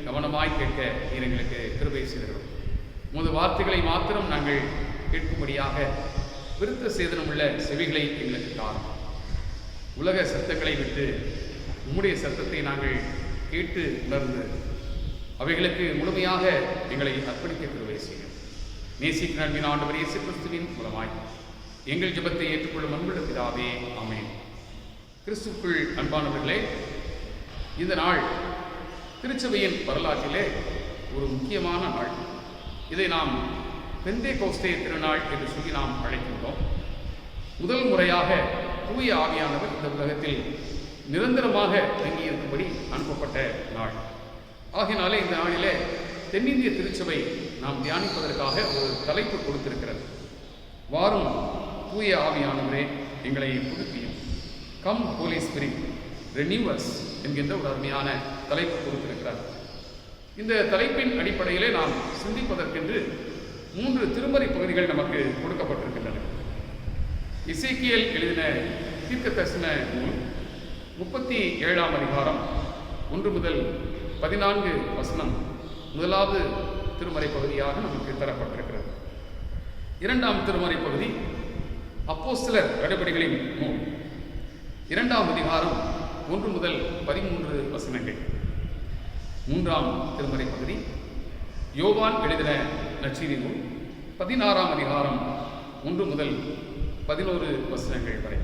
கவனமாய் கேட்க நீர் எங்களுக்கு கிருபை செய்கிறோம். உமது வார்த்தைகளை மாத்திரம் நாங்கள் கேட்கும்படியாக விருத்த சேதனம் உள்ள செவிகளை எங்களுக்கு தாரும். உலக சத்தங்களை விட்டு உம்முடைய சத்தத்தை நாங்கள் கேட்டு உணர்ந்து அவைகளுக்கு முழுமையாக எங்களை அர்ப்பணிக்க கிருபை செய்யும். நேசிக்க நன்பின் ஆண்டவர் இயேசு கிறிஸ்துவின் மூலமாய் எங்கள் ஜெபத்தை ஏற்றுக்கொள்ளும் அன்புள்ள பிதாவே, ஆமென். கிறிஸ்துவுக்குள் அன்பானவர்களே, இந்த நாள் திருச்சபையின் வரலாற்றிலே ஒரு முக்கியமான நாள். இதை நாம் பெந்தேகோஸ்தே திருநாள் என்று சொல்லி நாம் அழைக்கின்றோம். முதல் முறையாக தூய ஆவியானவர் இந்த உலகத்தில் நிரந்தரமாக தங்கியிருக்கும்படி அனுப்பப்பட்ட நாள். ஆகினாலே இந்த நாளிலே தென்னிந்திய திருச்சபை நாம் தியானிப்பதற்காக ஒரு தலைப்பு கொடுத்திருக்கிறது. வாரும் தூய ஆவியானவரே எங்களை புதுப்பியும், கம் ஹோலி ஸ்பிரிட் ரெனியூவர்ஸ் என்கின்ற ஒரு அருமையான தலைப்பு கொடுத்திருக்கிறார். இந்த தலைப்பின் அடிப்படையிலே நாம் சிந்திப்பதற்கென்று 3 திருமறை பகுதிகள் நமக்கு கொடுக்கப்பட்டிருக்கின்றன. எசேக்கியேல் எழுதின தீர்க்க தரிசன நூல் 37ஆம் அதிகாரம் 1 முதல் 14 வசனம் முதலாவது திருமறை பகுதியாக நமக்கு தரப்பட்டிருக்கிறது. 2ஆம் திருமறை பகுதி அப்போஸ்தலர் நடபடிகளின் நூல் 2ஆம் அதிகாரம் 1 முதல் 13 வசனங்கள். 3ஆம் திருமறை பகுதி யோவான் எழுதின நற்செய்தி நூல் 16ஆம் அதிகாரம் 1 முதல் 11 வசனங்கள் வரை.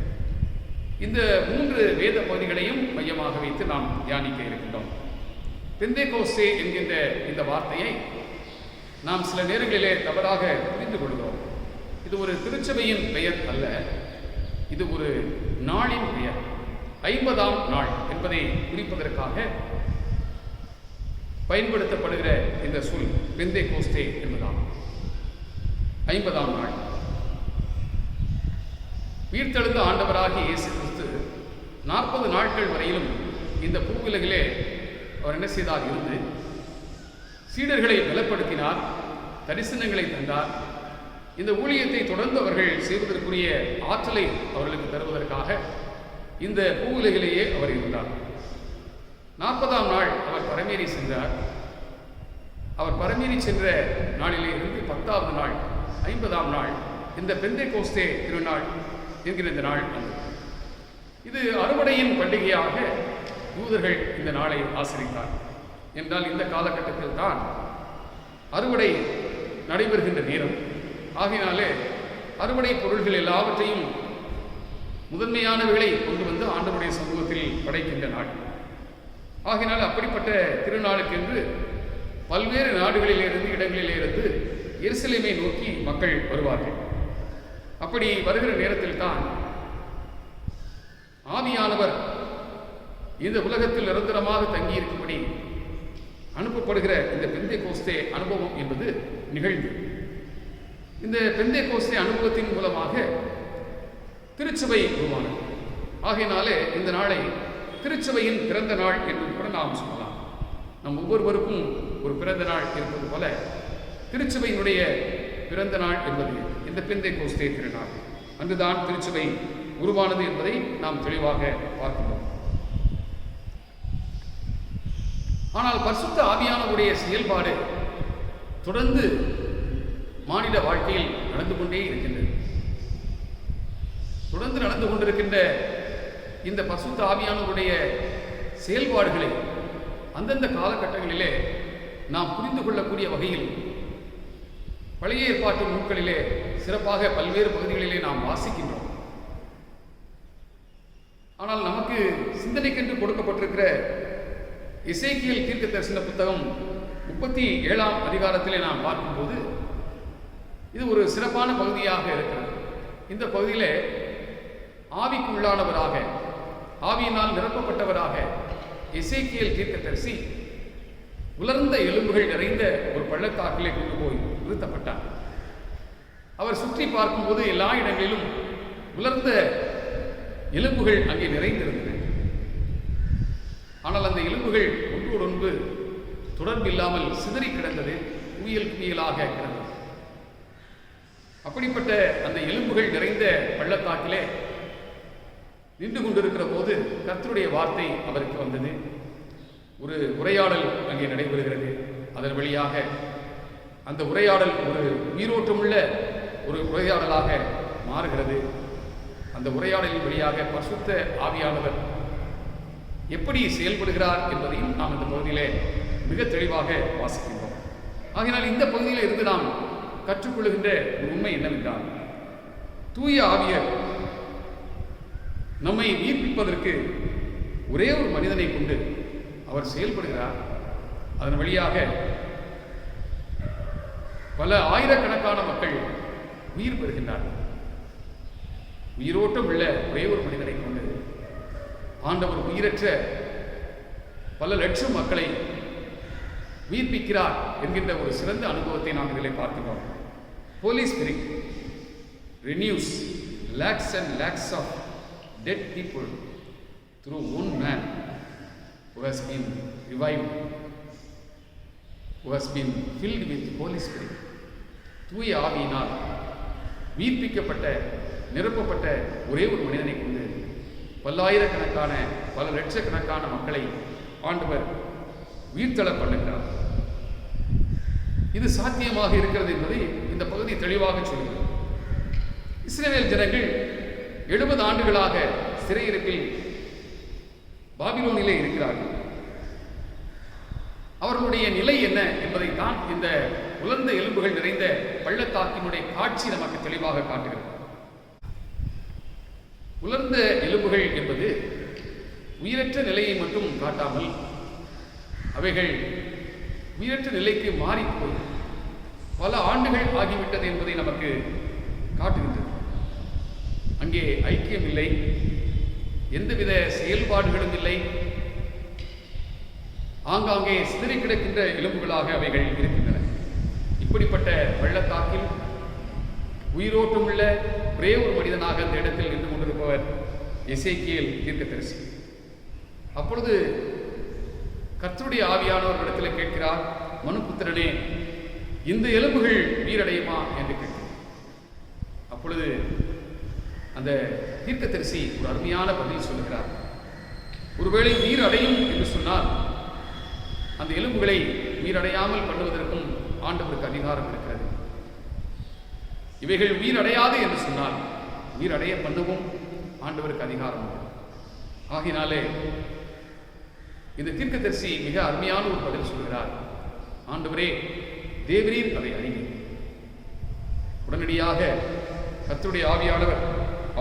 இந்த 3 வேத பகுதிகளையும் மையமாக வைத்து நாம் தியானிக்க இருக்கின்றோம். பெந்தேகோஸ்தே என்கின்ற இந்த வார்த்தையை நாம் சில நேரங்களிலே தவறாக புரிந்து கொள்கிறோம். இது ஒரு திருச்சபையின் பெயர் அல்ல, இது ஒரு நாளின் பெயர். 50ஆம் நாள் என்பதை குறிப்பதற்காக பயன்படுத்தப்படுகிற இந்த சொல் பெந்தேகோஸ்தே என்பதாம். 50ஆம் நாள் உயிர்த்தெழுந்த ஆண்டவராகிய இயேசு கிறிஸ்து 40 நாட்கள் வரையிலும் இந்த பூவுலகிலே அவர் என்ன செய்தார்? இருந்து சீடர்களை பலப்படுத்தினார், தரிசனங்களை தந்தார். இந்த ஊழியத்தை தொடர்ந்து அவர்கள் செய்வதற்குரிய ஆற்றலை அவர்களுக்கு தருவதற்காக இந்த பூவுலகிலேயே அவர் இருந்தார். 40ஆம் நாள் அவர் பரமேறி சென்றார். அவர் பரமேறி சென்ற நாளிலே இருந்து 10வது நாள் 50ஆம் நாள் இந்த பெந்தேகோஸ்தே திருநாள் என்கிற இந்த நாள் வந்தது. இது அறுவடையின் பண்டிகையாக யூதர்கள் இந்த நாளை ஆசரித்தார். என்றால் இந்த காலகட்டத்தில் தான் அறுவடை நடைபெறுகின்ற நேரம். ஆகினாலே அறுவடை பொருள்கள் எல்லாவற்றையும் முதன்மையானவைகளை கொண்டு வந்து ஆண்டவருடைய சமூகத்தில் படைக்கின்ற நாள். ஆகினால் அப்படிப்பட்ட திருநாளுக்கென்று பல்வேறு நாடுகளிலிருந்து இடங்களிலிருந்து எருசலேமை நோக்கி மக்கள் வருவார்கள். அப்படி வருகிற நேரத்தில் தான் ஆவியானவர் இந்த உலகத்தில் நிரந்தரமாக தங்கியிருக்கும்படி அனுப்பப்படுகிற இந்த பெந்தேகோஸ்தே அனுபவம் என்பது நிகழ்ந்தது. இந்த பெந்தேகோஸ்தே அனுபவத்தின் மூலமாக திருச்சபை உருவானது. ஆகையினாலே இந்த நாளை திருச்சபையின் பிறந்த நாள் என்று கூட நாம் சொல்லலாம். நம் ஒவ்வொருவருக்கும் ஒரு பிறந்த நாள் இருப்பது போல திருச்சபையினுடைய பிறந்த நாள் என்பது இந்த பெந்தேகோஸ்தே திருநாள். அன்றுதான் திருச்சபை உருவானது என்பதை நாம் தெளிவாக பார்க்கிறோம். ஆனால் பரிசுத்த ஆவியானவருடைய செயல்பாடு தொடர்ந்து மானிட வாழ்க்கையில் நடந்து கொண்டே இருக்கின்றது. தொடர்ந்து நடந்து கொண்டிருக்கின்ற இந்த பரிசுத்த ஆவியானவருடைய செயல்பாடுகளை அந்தந்த காலகட்டங்களிலே நாம் புரிந்து கொள்ளக்கூடிய வகையில் பழைய ஏற்பாட்டு நூல்களிலே சிறப்பாக பல்வேறு பகுதிகளிலே நாம் வாசிக்கின்றோம். ஆனால் நமக்கு சிந்தனைக்கென்று கொடுக்கப்பட்டிருக்கிற எசேக்கியேல் தீர்க்க தரிசன புத்தகம் 37ஆம் அதிகாரத்திலே நாம் பார்க்கும்போது இது ஒரு சிறப்பான பகுதியாக இருக்கிறது. இந்த பகுதியிலே ஆவிக்குள்ளானவராக, ஆவியினால் நிரப்பப்பட்டவராக எசேக்கியேல் தீர்க்கதரிசி உலர்ந்த எலும்புகள் நிறைந்த ஒரு பள்ளத்தாக்கிலே கொண்டு போய் நிறுத்தப்பட்டார். அவர் சுற்றி பார்க்கும்போது எல்லா இடங்களிலும் உலர்ந்த எலும்புகள் அங்கே நிறைந்திருந்தன. ஆனால் அந்த எலும்புகள் ஒன்றோடொன்று தொடர்பு இல்லாமல் சிதறி கிடந்தது, குவியல் குவியலாக கிடந்தது. அப்படிப்பட்ட அந்த எலும்புகள் நிறைந்த பள்ளத்தாக்கிலே நின்று கொண்டிருக்கிற போது கர்த்தருடைய வார்த்தை அவருக்கு வந்தது. ஒரு உரையாடல் அங்கே நடைபெறுகிறது. அதன் வழியாக அந்த உரையாடல் ஒரு உயிரோட்டமுள்ள ஒரு உரையாடலாக மாறுகிறது. அந்த உரையாடலின் வழியாக பரிசுத்த ஆவியானவர் எப்படி செயல்படுகிறார் என்பதையும் நாம் இந்த பகுதியிலே மிக தெளிவாக வாசிக்கின்றோம். ஆகையினால் இந்த பகுதியில் இருந்து நாம் கற்றுக்கொள்கின்ற ஒரு உண்மை என்னவென்றால், தூய ஆவியர் நம்மை உயிர்ப்பிப்பதற்கு ஒரே ஒரு மனிதனை கொண்டு அவர் செயல்படுகிறார். அதன் வழியாக பல ஆயிரக்கணக்கான மக்கள் உயிர் பெறுகின்றார்கள். உயிரோட்டம் உள்ள ஒரே ஒரு மனிதனை கொண்டு ஆண்டவர் உயிரற்ற பல லட்சம் மக்களை உயிர்ப்பிக்கிறார் என்கின்ற ஒரு சிறந்த அனுபவத்தை நாம் இதில் பார்க்கிறோம். Holy Spirit renews lakhs and lakhs of dead people through one man who has been revived, who has been filled with Holy Spirit. தூய ஆவியினால் உயிர்ப்பிக்கப்பட்ட நிரப்பப்பட்ட ஒரே ஒரு மனிதனை கொண்டு பல்லாயிரக்கணக்கான பல லட்சக்கணக்கான மக்களை ஆண்டவர் உயிர்த்தெழ பண்ணுகிறார். இது சாத்தியமாக இருக்கிறது என்பதை இந்த பகுதி தெளிவாக சொல்கிறது. இஸ்ரவேல் ஜனங்கள் 70 ஆண்டுகளாக சிறையிருப்பில் பாபிலோனிலே இருக்கிறார்கள். அவர்களுடைய நிலை என்ன என்பதை தான் இந்த உலர்ந்த எலும்புகள் நிறைந்த பள்ளத்தாக்கினுடைய காட்சி நமக்கு தெளிவாக காட்டுகிறது. உலர்ந்த எலும்புகள் என்பது உயிரற்ற நிலையை மட்டும் காட்டாமல் அவைகள் உயிரற்ற நிலைக்கு மாறிப்போய் பல ஆண்டுகள் ஆகிவிட்டது என்பதை நமக்கு காட்டுகின்றது. அங்கே ஐக்கியம் இல்லை, எந்தவித செயல்பாடுகளும் இல்லை. ஆங்காங்கே சிதறி கிடக்கின்ற எலும்புகளாக அவைகள் இருக்கின்றன. இப்படிப்பட்ட பள்ளத்தாக்கில் உயிரோட்டமுள்ள ஒரே ஒரு மனிதனாக அந்த இடத்தில் நின்று கொண்டிருப்பவர் எசேக்கியேல் தீர்க்கதரிசி. அப்பொழுது கர்த்தருடைய ஆவியானவர் இடத்தில் கேட்கிறார், மனுபுத்திரனே, இந்த எலும்புகள் உயிரடையுமா என்று கேட்கிறார். அப்பொழுது அந்த தீர்க்கதரிசி ஒரு அருமையான பதில் சொல்லுகிறார். ஒருவேளை உயிர் அடையும் என்று சொன்னால் அந்த எலும்புகளை உயிரடையாமல் பண்ணுவதற்கும் ஆண்டவருக்கு அதிகாரம் இருக்கிறது. இவைகள் உயிரடையாது என்று சொன்னால் உயிரடைய பண்ணவும் ஆண்டவருக்கு அதிகாரம் உண்டு. ஆகினாலே இந்த தீர்க்கதரிசி மிக அருமையான ஒரு பதில் சொல்கிறார். ஆண்டவரே, தேவரீர் அதை அறிவீர். உடனடியாக கர்த்தருடைய ஆவியானவர்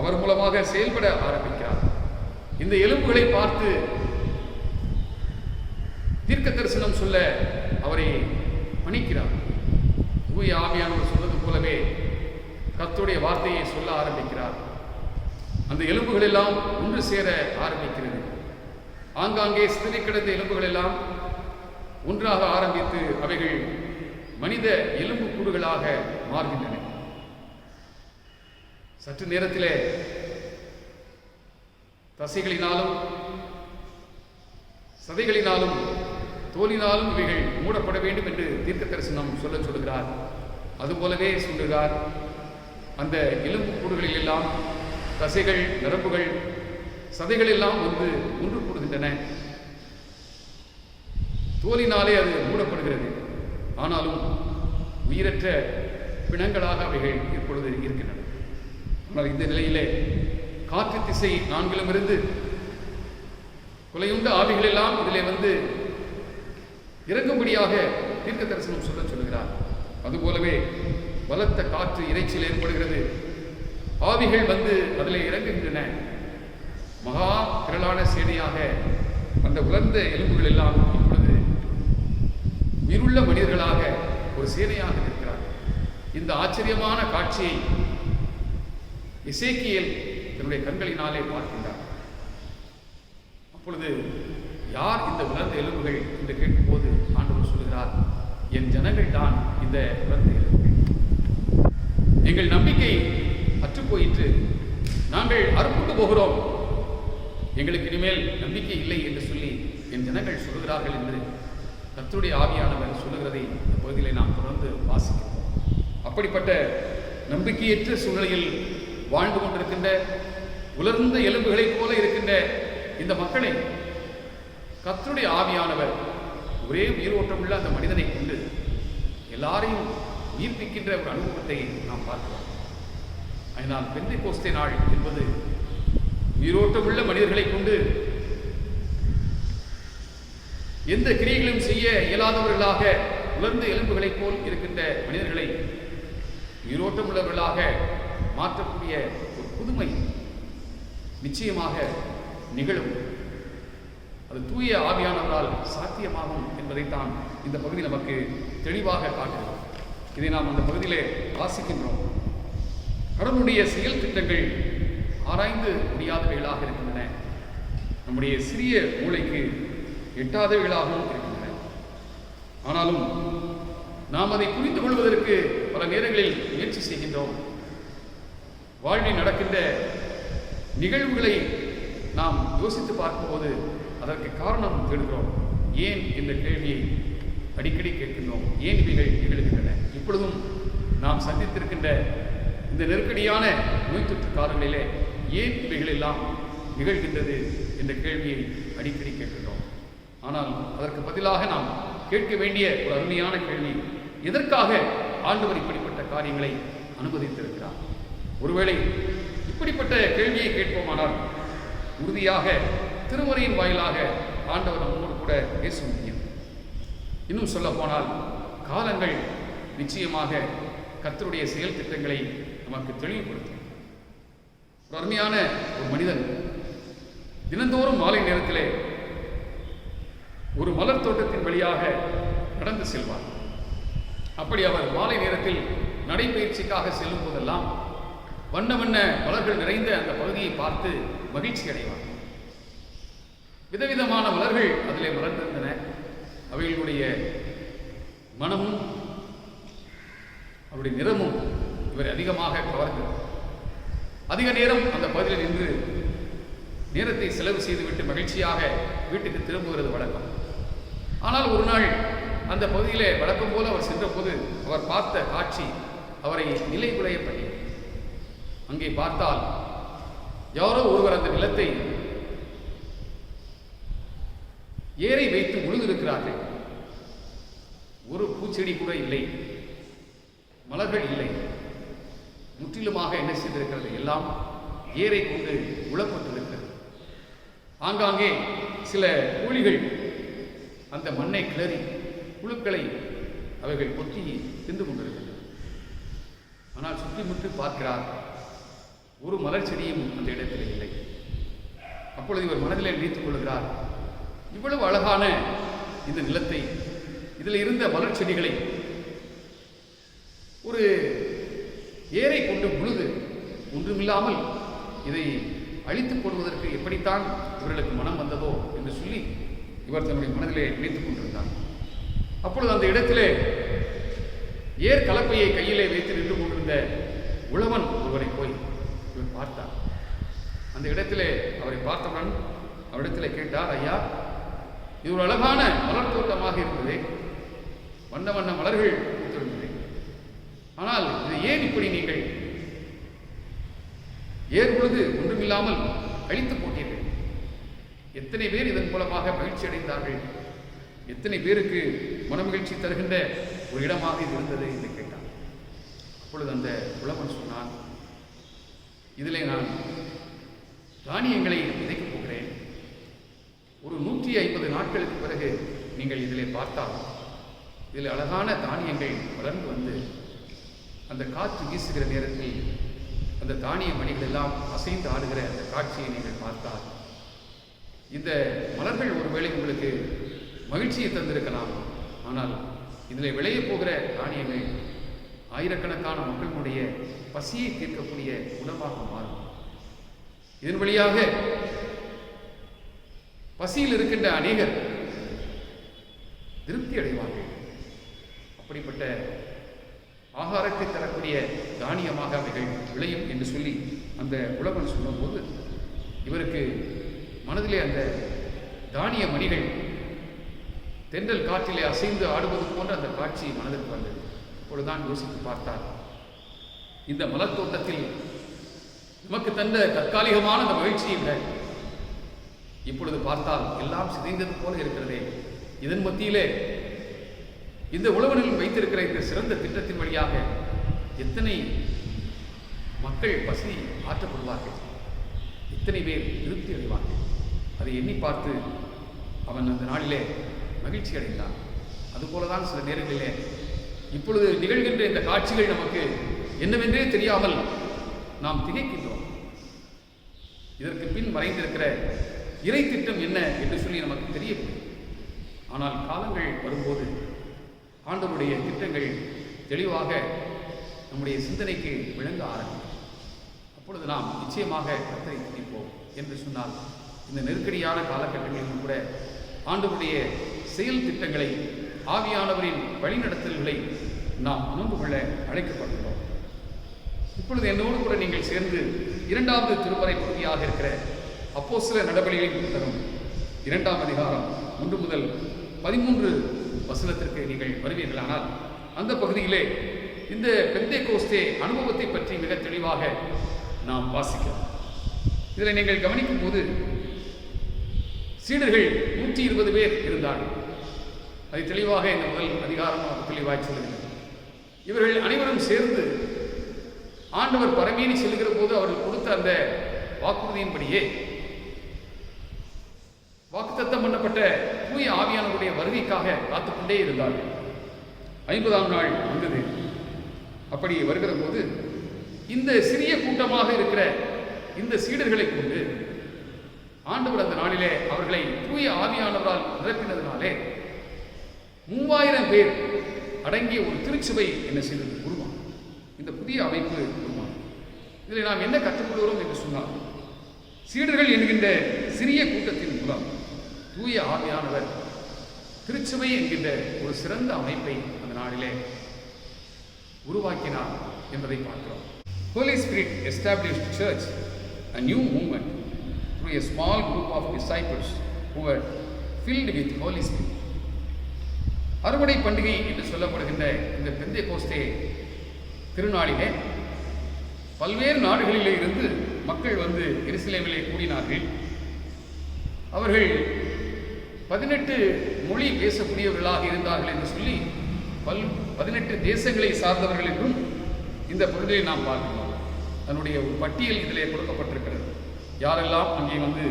அவர் மூலமாக செயல்பட ஆரம்பிக்கிறார். இந்த எலும்புகளை பார்த்து தீர்க்க தரிசனம் சொல்ல அவரை பணிக்கிறார். தூய ஆவியானவர் சொன்னது போலவே கர்த்தருடைய வார்த்தையை சொல்ல ஆரம்பிக்கிறார். அந்த எலும்புகள் எல்லாம் ஒன்று சேர ஆரம்பிக்கிறது. ஆங்காங்கே சிதறி கிடந்த எலும்புகள் எல்லாம் ஒன்றாக ஆரம்பித்து அவைகள் மனித எலும்பு கூடுகளாக மாறுகின்றன. சற்று நேரத்திலே தசைகளினாலும் சதைகளினாலும் தோலினாலும் இவைகள் மூடப்பட வேண்டும் என்று தீர்க்க தரிசனம் சொல்லுகிறார். அதுபோலவே சொல்லுகிறார். அந்த எலும்பு கூடுகளில் எல்லாம் தசைகள், நரம்புகள், சதைகள் எல்லாம் ஒன்று கூடுகின்றன. தோலினாலே அது மூடப்படுகிறது. ஆனாலும் உயிரற்ற பிணங்களாக அவைகள் இப்பொழுது இருக்கின்றன. ஆனால் இந்த நிலையிலே காற்று திசை நான்கிலும் இருந்து கொலையுண்ட ஆவிகள் எல்லாம் இதிலே இறங்கும்படியாக தீர்க்க தரிசனம் சொல்லுகிறார். அதுபோலவே பலத்த காற்று இறைச்சியில் ஏற்படுகிறது. ஆவிகள் அதில் இறங்குகின்றன. மகா திரளான சேனையாக அந்த உலர்ந்த எலும்புகள் எல்லாம் இப்பொழுது உயிருள்ள மனிதர்களாக ஒரு சேனையாக இருக்கிறார். இந்த ஆச்சரியமான காட்சியை எசேக்கியேல் தன்னுடைய கண்களினாலே பார்க்கின்றார். அப்பொழுது யார் இந்த உலர்ந்த எலும்புகள் என்று கேட்கும்போது ஆண்டவர் சொல்கிறார், என் ஜனங்கள் தான் இந்த உலர்ந்த எலும்புகள். எங்கள் நம்பிக்கை அற்றுப்போயிற்று, நாங்கள் அறுப்புண்டு போகிறோம், எங்களுக்கு இனிமேல் நம்பிக்கை இல்லை என்று சொல்லி என் ஜனங்கள் சொல்கிறார்கள் என்று கர்த்தருடைய ஆவியானவர் சொல்லுகிறதை இந்த பகுதியிலே நாம் தொடர்ந்து வாசிக்கிறோம். அப்படிப்பட்ட நம்பிக்கையற்ற சூழ்நிலையில் வாழ்ந்து கொண்டிருக்கின்ற உலர்ந்த எலும்புகளைப் போல இருக்கின்ற இந்த மக்களை கர்த்தருடைய ஆவியானவர் ஒரே உயிரோட்டமுள்ள அந்த மனிதனை கொண்டு எல்லாரையும் உயிர்ப்பிக்கின்ற ஒரு அனுபவத்தை நாம் பார்க்கிறோம். அதனால் பெந்தைக்கோஸ்தே நாள் என்பது உயிரோட்டமுள்ள மனிதர்களை கொண்டு எந்த கிரியைகளும் செய்ய இயலாதவர்களாக உலர்ந்த எலும்புகளைப் போல் இருக்கின்ற மனிதர்களை உயிரோட்டமுள்ளவர்களாக மாற்றக்கூடிய ஒரு புதுமை நிச்சயமாக நிகழும். அது தூய ஆவியானவரால் சாத்தியமாகும் என்பதைத்தான் இந்த பகுதி நமக்கு தெளிவாக காட்டுகிறது. இதை நாம் அந்த பகுதியிலே வாசிக்கின்றோம். கடவுளுடைய செயல் திட்டங்கள் ஆராய்ந்து முடியாதவைகளாக இருக்கின்றன. நம்முடைய சிறிய மூளைக்கு எட்டாதவைகளாகவும் இருக்கின்றன. ஆனாலும் நாம் அதை புரிந்து கொள்வதற்கு பல நேரங்களில் முயற்சி செய்கின்றோம். வாழ்வில் நடக்கின்ற நிகழ்வுகளை நாம் யோசித்து பார்க்கும்போது அதற்கு காரணம் தேடுகிறோம். ஏன் என்ற கேள்வியை அடிக்கடி கேட்கின்றோம். ஏன் இவைகள் நிகழ்கின்றன? இப்பொழுதும் நாம் சந்தித்திருக்கின்ற இந்த நெருக்கடியான நோய் தொற்று காலங்களிலே ஏன் இவைகள் எல்லாம் நிகழ்கின்றது என்ற கேள்வியை அடிக்கடி கேட்கின்றோம். ஆனால் அதற்கு பதிலாக நாம் கேட்க வேண்டிய ஒரு அருமையான கேள்வி, எதற்காக ஆண்டவர் இப்படிப்பட்ட காரியங்களை அனுமதித்திருக்கிறார்? ஒருவேளை இப்படிப்பட்ட கேள்வியை கேட்போமானால் உறுதியாக திருமறையின் வாயிலாக ஆண்டவர் நம்மோடு கூட பேச முடியும். இன்னும் சொல்ல போனால் காலங்கள் நிச்சயமாக கர்த்தருடைய செயல் திட்டங்களை நமக்கு தெளிவுபடுத்தும். ஒரு அருமையான ஒரு மனிதன் தினந்தோறும் மாலை நேரத்திலே ஒரு மலர் தோட்டத்தின் வழியாக நடந்து செல்வார். அப்படி அவர் மாலை நேரத்தில் நடைபயிற்சிக்காக செல்லும் போதெல்லாம் வண்ண வண்ண மலர்கள் நிறைந்த அந்த பகுதியை பார்த்து மகிழ்ச்சி அடைவார். விதவிதமான மலர்கள் அதிலே மலர்ந்திருந்தன. அவைகளுடைய மனமும் அவருடைய நிறமும் இவரை அதிகமாக கவர்ந்தது. அதிக நேரம் அந்த பகுதியில் நின்று நேரத்தை செலவு செய்துவிட்டு மகிழ்ச்சியாக வீட்டுக்கு திரும்புகிறது வழக்கம். ஆனால் ஒரு நாள் அந்த பகுதியிலே வழக்கம் போல அவர் சென்றபோது அவர் பார்த்த காட்சி அவரை நிலை குலைய பண்ணியது. அங்கே பார்த்தால் யாரோ ஒருவர் அந்த நிலத்தை ஏரை வைத்து உழுதிருக்கிறார்கள். ஒரு பூச்செடி கூட இல்லை, மலர்கள் இல்லை. முற்றிலுமாக என்ன செய்திருக்கிறது? எல்லாம் ஏரை கொண்டு உழப்பட்டிருக்கிறது. ஆங்காங்கே சில கூலிகள் அந்த மண்ணை கிளறி புழுக்களை அவைகள் கொட்டி தின்று கொண்டிருக்கின்றன. ஆனால் சுற்றி முற்றி பார்க்கிறார், ஒரு மலர் செடியும் அந்த இடத்தில் இல்லை. அப்பொழுது இவர் மனதிலே நினைத்துக் கொள்கிறார், இவ்வளவு அழகான இந்த நிலத்தை, இதில் இருந்த மலர் செடிகளை ஒரு ஏரை கொண்டு முழுது ஒன்றுமில்லாமல் இதை அழித்துப் போடுவதற்கு எப்படித்தான் இவர்களுக்கு மனம் வந்ததோ என்று சொல்லி இவர் தன்னுடைய மனதிலே நினைத்துக் கொண்டிருந்தார். அப்பொழுது அந்த இடத்திலே ஏர் கலப்பையை கையிலே வைத்து நின்று கொண்டிருந்த உழவன் ஒருவரை போய் இவர் பார்த்தார். அந்த இடத்திலே அவரை பார்த்தவுடன் அவரிடத்திலே கேட்டார், ஐயா, இது ஒரு அழகான மலர் தோட்டமாக இருந்தது, வண்ண வண்ண மலர்கள் பூத்திருந்தது. ஆனால் இது ஏன் இப்படி நீங்கள் ஏர் பொழுது ஒன்றுமில்லாமல் அழித்து போட்டீர்கள்? எத்தனை பேர் இதன் மூலமாக மகிழ்ச்சி அடைந்தார்கள்? எத்தனை பேருக்கு மனமகிழ்ச்சி தருகின்ற ஒரு இடமாக இது இருந்தது என்று கேட்டார். அப்பொழுது அந்த உழவன் சொன்னான், இதிலே நான் தானியங்களை விதைக்கப் போகிறேன். ஒரு 150 நாட்களுக்கு பிறகு நீங்கள் இதிலே பார்த்தால் இதில் அழகான தானியங்கள் வளர்ந்து வந்து அந்த காற்று வீசுகிற நேரத்தில் அந்த தானிய மணிகள் எல்லாம் அசைந்து ஆடுகிற அந்த காட்சியை நீங்கள் பார்த்தால் இந்த மலர்கள் ஒருவேளை உங்களுக்கு மகிழ்ச்சியை தந்திருக்கலாம். ஆனால் இதில் விளைய போகிற தானியங்கள் ஆயிரக்கணக்கான மக்களுடைய பசியை தீர்க்கக்கூடிய உணவாக மாறும். இதன் வழியாக பசியில் இருக்கின்ற அநேகர் திருப்தி அடைவார்கள். அப்படிப்பட்ட ஆகாரத்தை தரக்கூடிய தானியமாக அவைகள் விளையும் என்று சொல்லி அந்த உழவன் சொன்னபோது இவருக்கு மனதிலே அந்த தானிய மணிகள் தென்றல் காற்றிலே அசைந்து ஆடுவது போன்ற அந்த காட்சி மனதிற்கு வந்தது. அப்பொழுதுதான் யோசித்து பார்த்தார், இந்த மலர் தோட்டத்தில் நமக்கு தந்த தற்காலிகமான அந்த மகிழ்ச்சியை விட இப்பொழுது பார்த்தால் எல்லாம் சிதைந்தது போல இருக்கிறதே. இதன் மத்தியிலே இந்த உழவனில் வைத்திருக்கிற இந்த சிறந்த திட்டத்தின் வழியாக எத்தனை மக்கள் பசி ஆற்றப்படுவார்கள், எத்தனை பேர் திருப்தி அடைவார்கள். அதை எண்ணி பார்த்து அவன் அந்த நாளிலே மகிழ்ச்சி அடைந்தான். அதுபோலதான் சில நேரங்களிலே இப்பொழுது நிகழ்கின்ற இந்த காட்சிகள் நமக்கு என்னவென்றே தெரியாமல் நாம் திகைக்கின்றோம். இதற்கு பின் மறைந்திருக்கிற இறை திட்டம் என்ன என்று சொல்லி நமக்கு தெரியவில்லை. ஆனால் காலங்கள் வரும்போது ஆண்டவருடைய திட்டங்கள் தெளிவாக நம்முடைய சிந்தனைக்கு விளங்க ஆரம்பிக்கும். அப்பொழுது நாம் நிச்சயமாக கர்த்தரை துதிப்போம் என்று சொன்னால் இந்த நெருக்கடியான காலகட்டங்களிலும் கூட ஆண்டவருடைய செயல் திட்டங்களை, ஆவியானவரின் வழிநடத்தல்களை நாம் உணர்ந்து கொள்ள அழைக்கப்படுகிறோம். இப்பொழுது என்னோடு கூட நீங்கள் சேர்ந்து 2வது திருமறை பகுதியாக இருக்கிற அப்போஸ்தலர் நடபடிகளின் புத்தகம் 2ஆம் அதிகாரம் 1 முதல் 13 வசனத்திற்கு நீங்கள் வருவீர்களானால் அந்த பகுதியிலே இந்த பெந்தேகோஸ்தே அனுபவத்தை பற்றி மிக தெளிவாக நாம் வாசிக்கிறோம். இதில் நீங்கள் கவனிக்கும் போது சீடர்கள் 120 பேர் இருந்தார்கள். அதை தெளிவாக இந்த முதல் அதிகாரம் தெளிவாக சொல்லுகிறது. இவர்கள் அனைவரும் சேர்ந்து ஆண்டவர் பரமேறி செல்கிற போது அவர்கள் கொடுத்த அந்த வாக்குறுதியின்படியே வாக்குத்தத்தம் பண்ணப்பட்ட தூய ஆவியானவருடைய வருகைக்காக காத்துக்கொண்டே இருந்தார்கள். 50ஆம் நாள் வந்தது. அப்படி வருகிற போது இந்த சிறிய கூட்டமாக இருக்கிற இந்த சீடர்களை கொண்டு ஆண்டவர் அந்த நாளிலே அவர்களை தூய ஆவியானவரால் நிரப்பினதினாலே 3000 பேர் அடங்கிய ஒரு திருச்சபை என்ன செய்தது? உருவாகும். இந்த புதிய அமைப்பு உருவாகும். இதில் நாம் என்ன கற்றுக்கொள்கிறோம் என்று சொன்னால், சீடர்கள் என்கின்ற சிறிய கூட்டத்தின் மூலம் தூய ஆவியானவர் திருச்சபை என்கின்ற ஒரு சிறந்த அமைப்பை அந்த நாளிலே உருவாக்கினார் என்பதை பார்க்கிறோம். Holy Spirit established church, a new movement, through a small group of disciples who were filled with Holy Spirit. அறுவடை பண்டிகை என்று சொல்லப்படுகின்ற இந்த பெந்தேகோஸ்தே திருநாளிலே பல்வேறு நாடுகளிலே இருந்து மக்கள் வந்து எருசலேமிலே கூடினார்கள். அவர்கள் 18 மொழி பேசக்கூடியவர்களாக இருந்தார்கள் என்று சொல்லி 18 தேசங்களை சார்ந்தவர்கள் என்றும் இந்த பகுதியை நாம் பார்க்கிறோம். அதனுடைய ஒரு பட்டியல் இதிலே கொடுக்கப்பட்டிருக்கிறது. யாரெல்லாம் அங்கே வந்து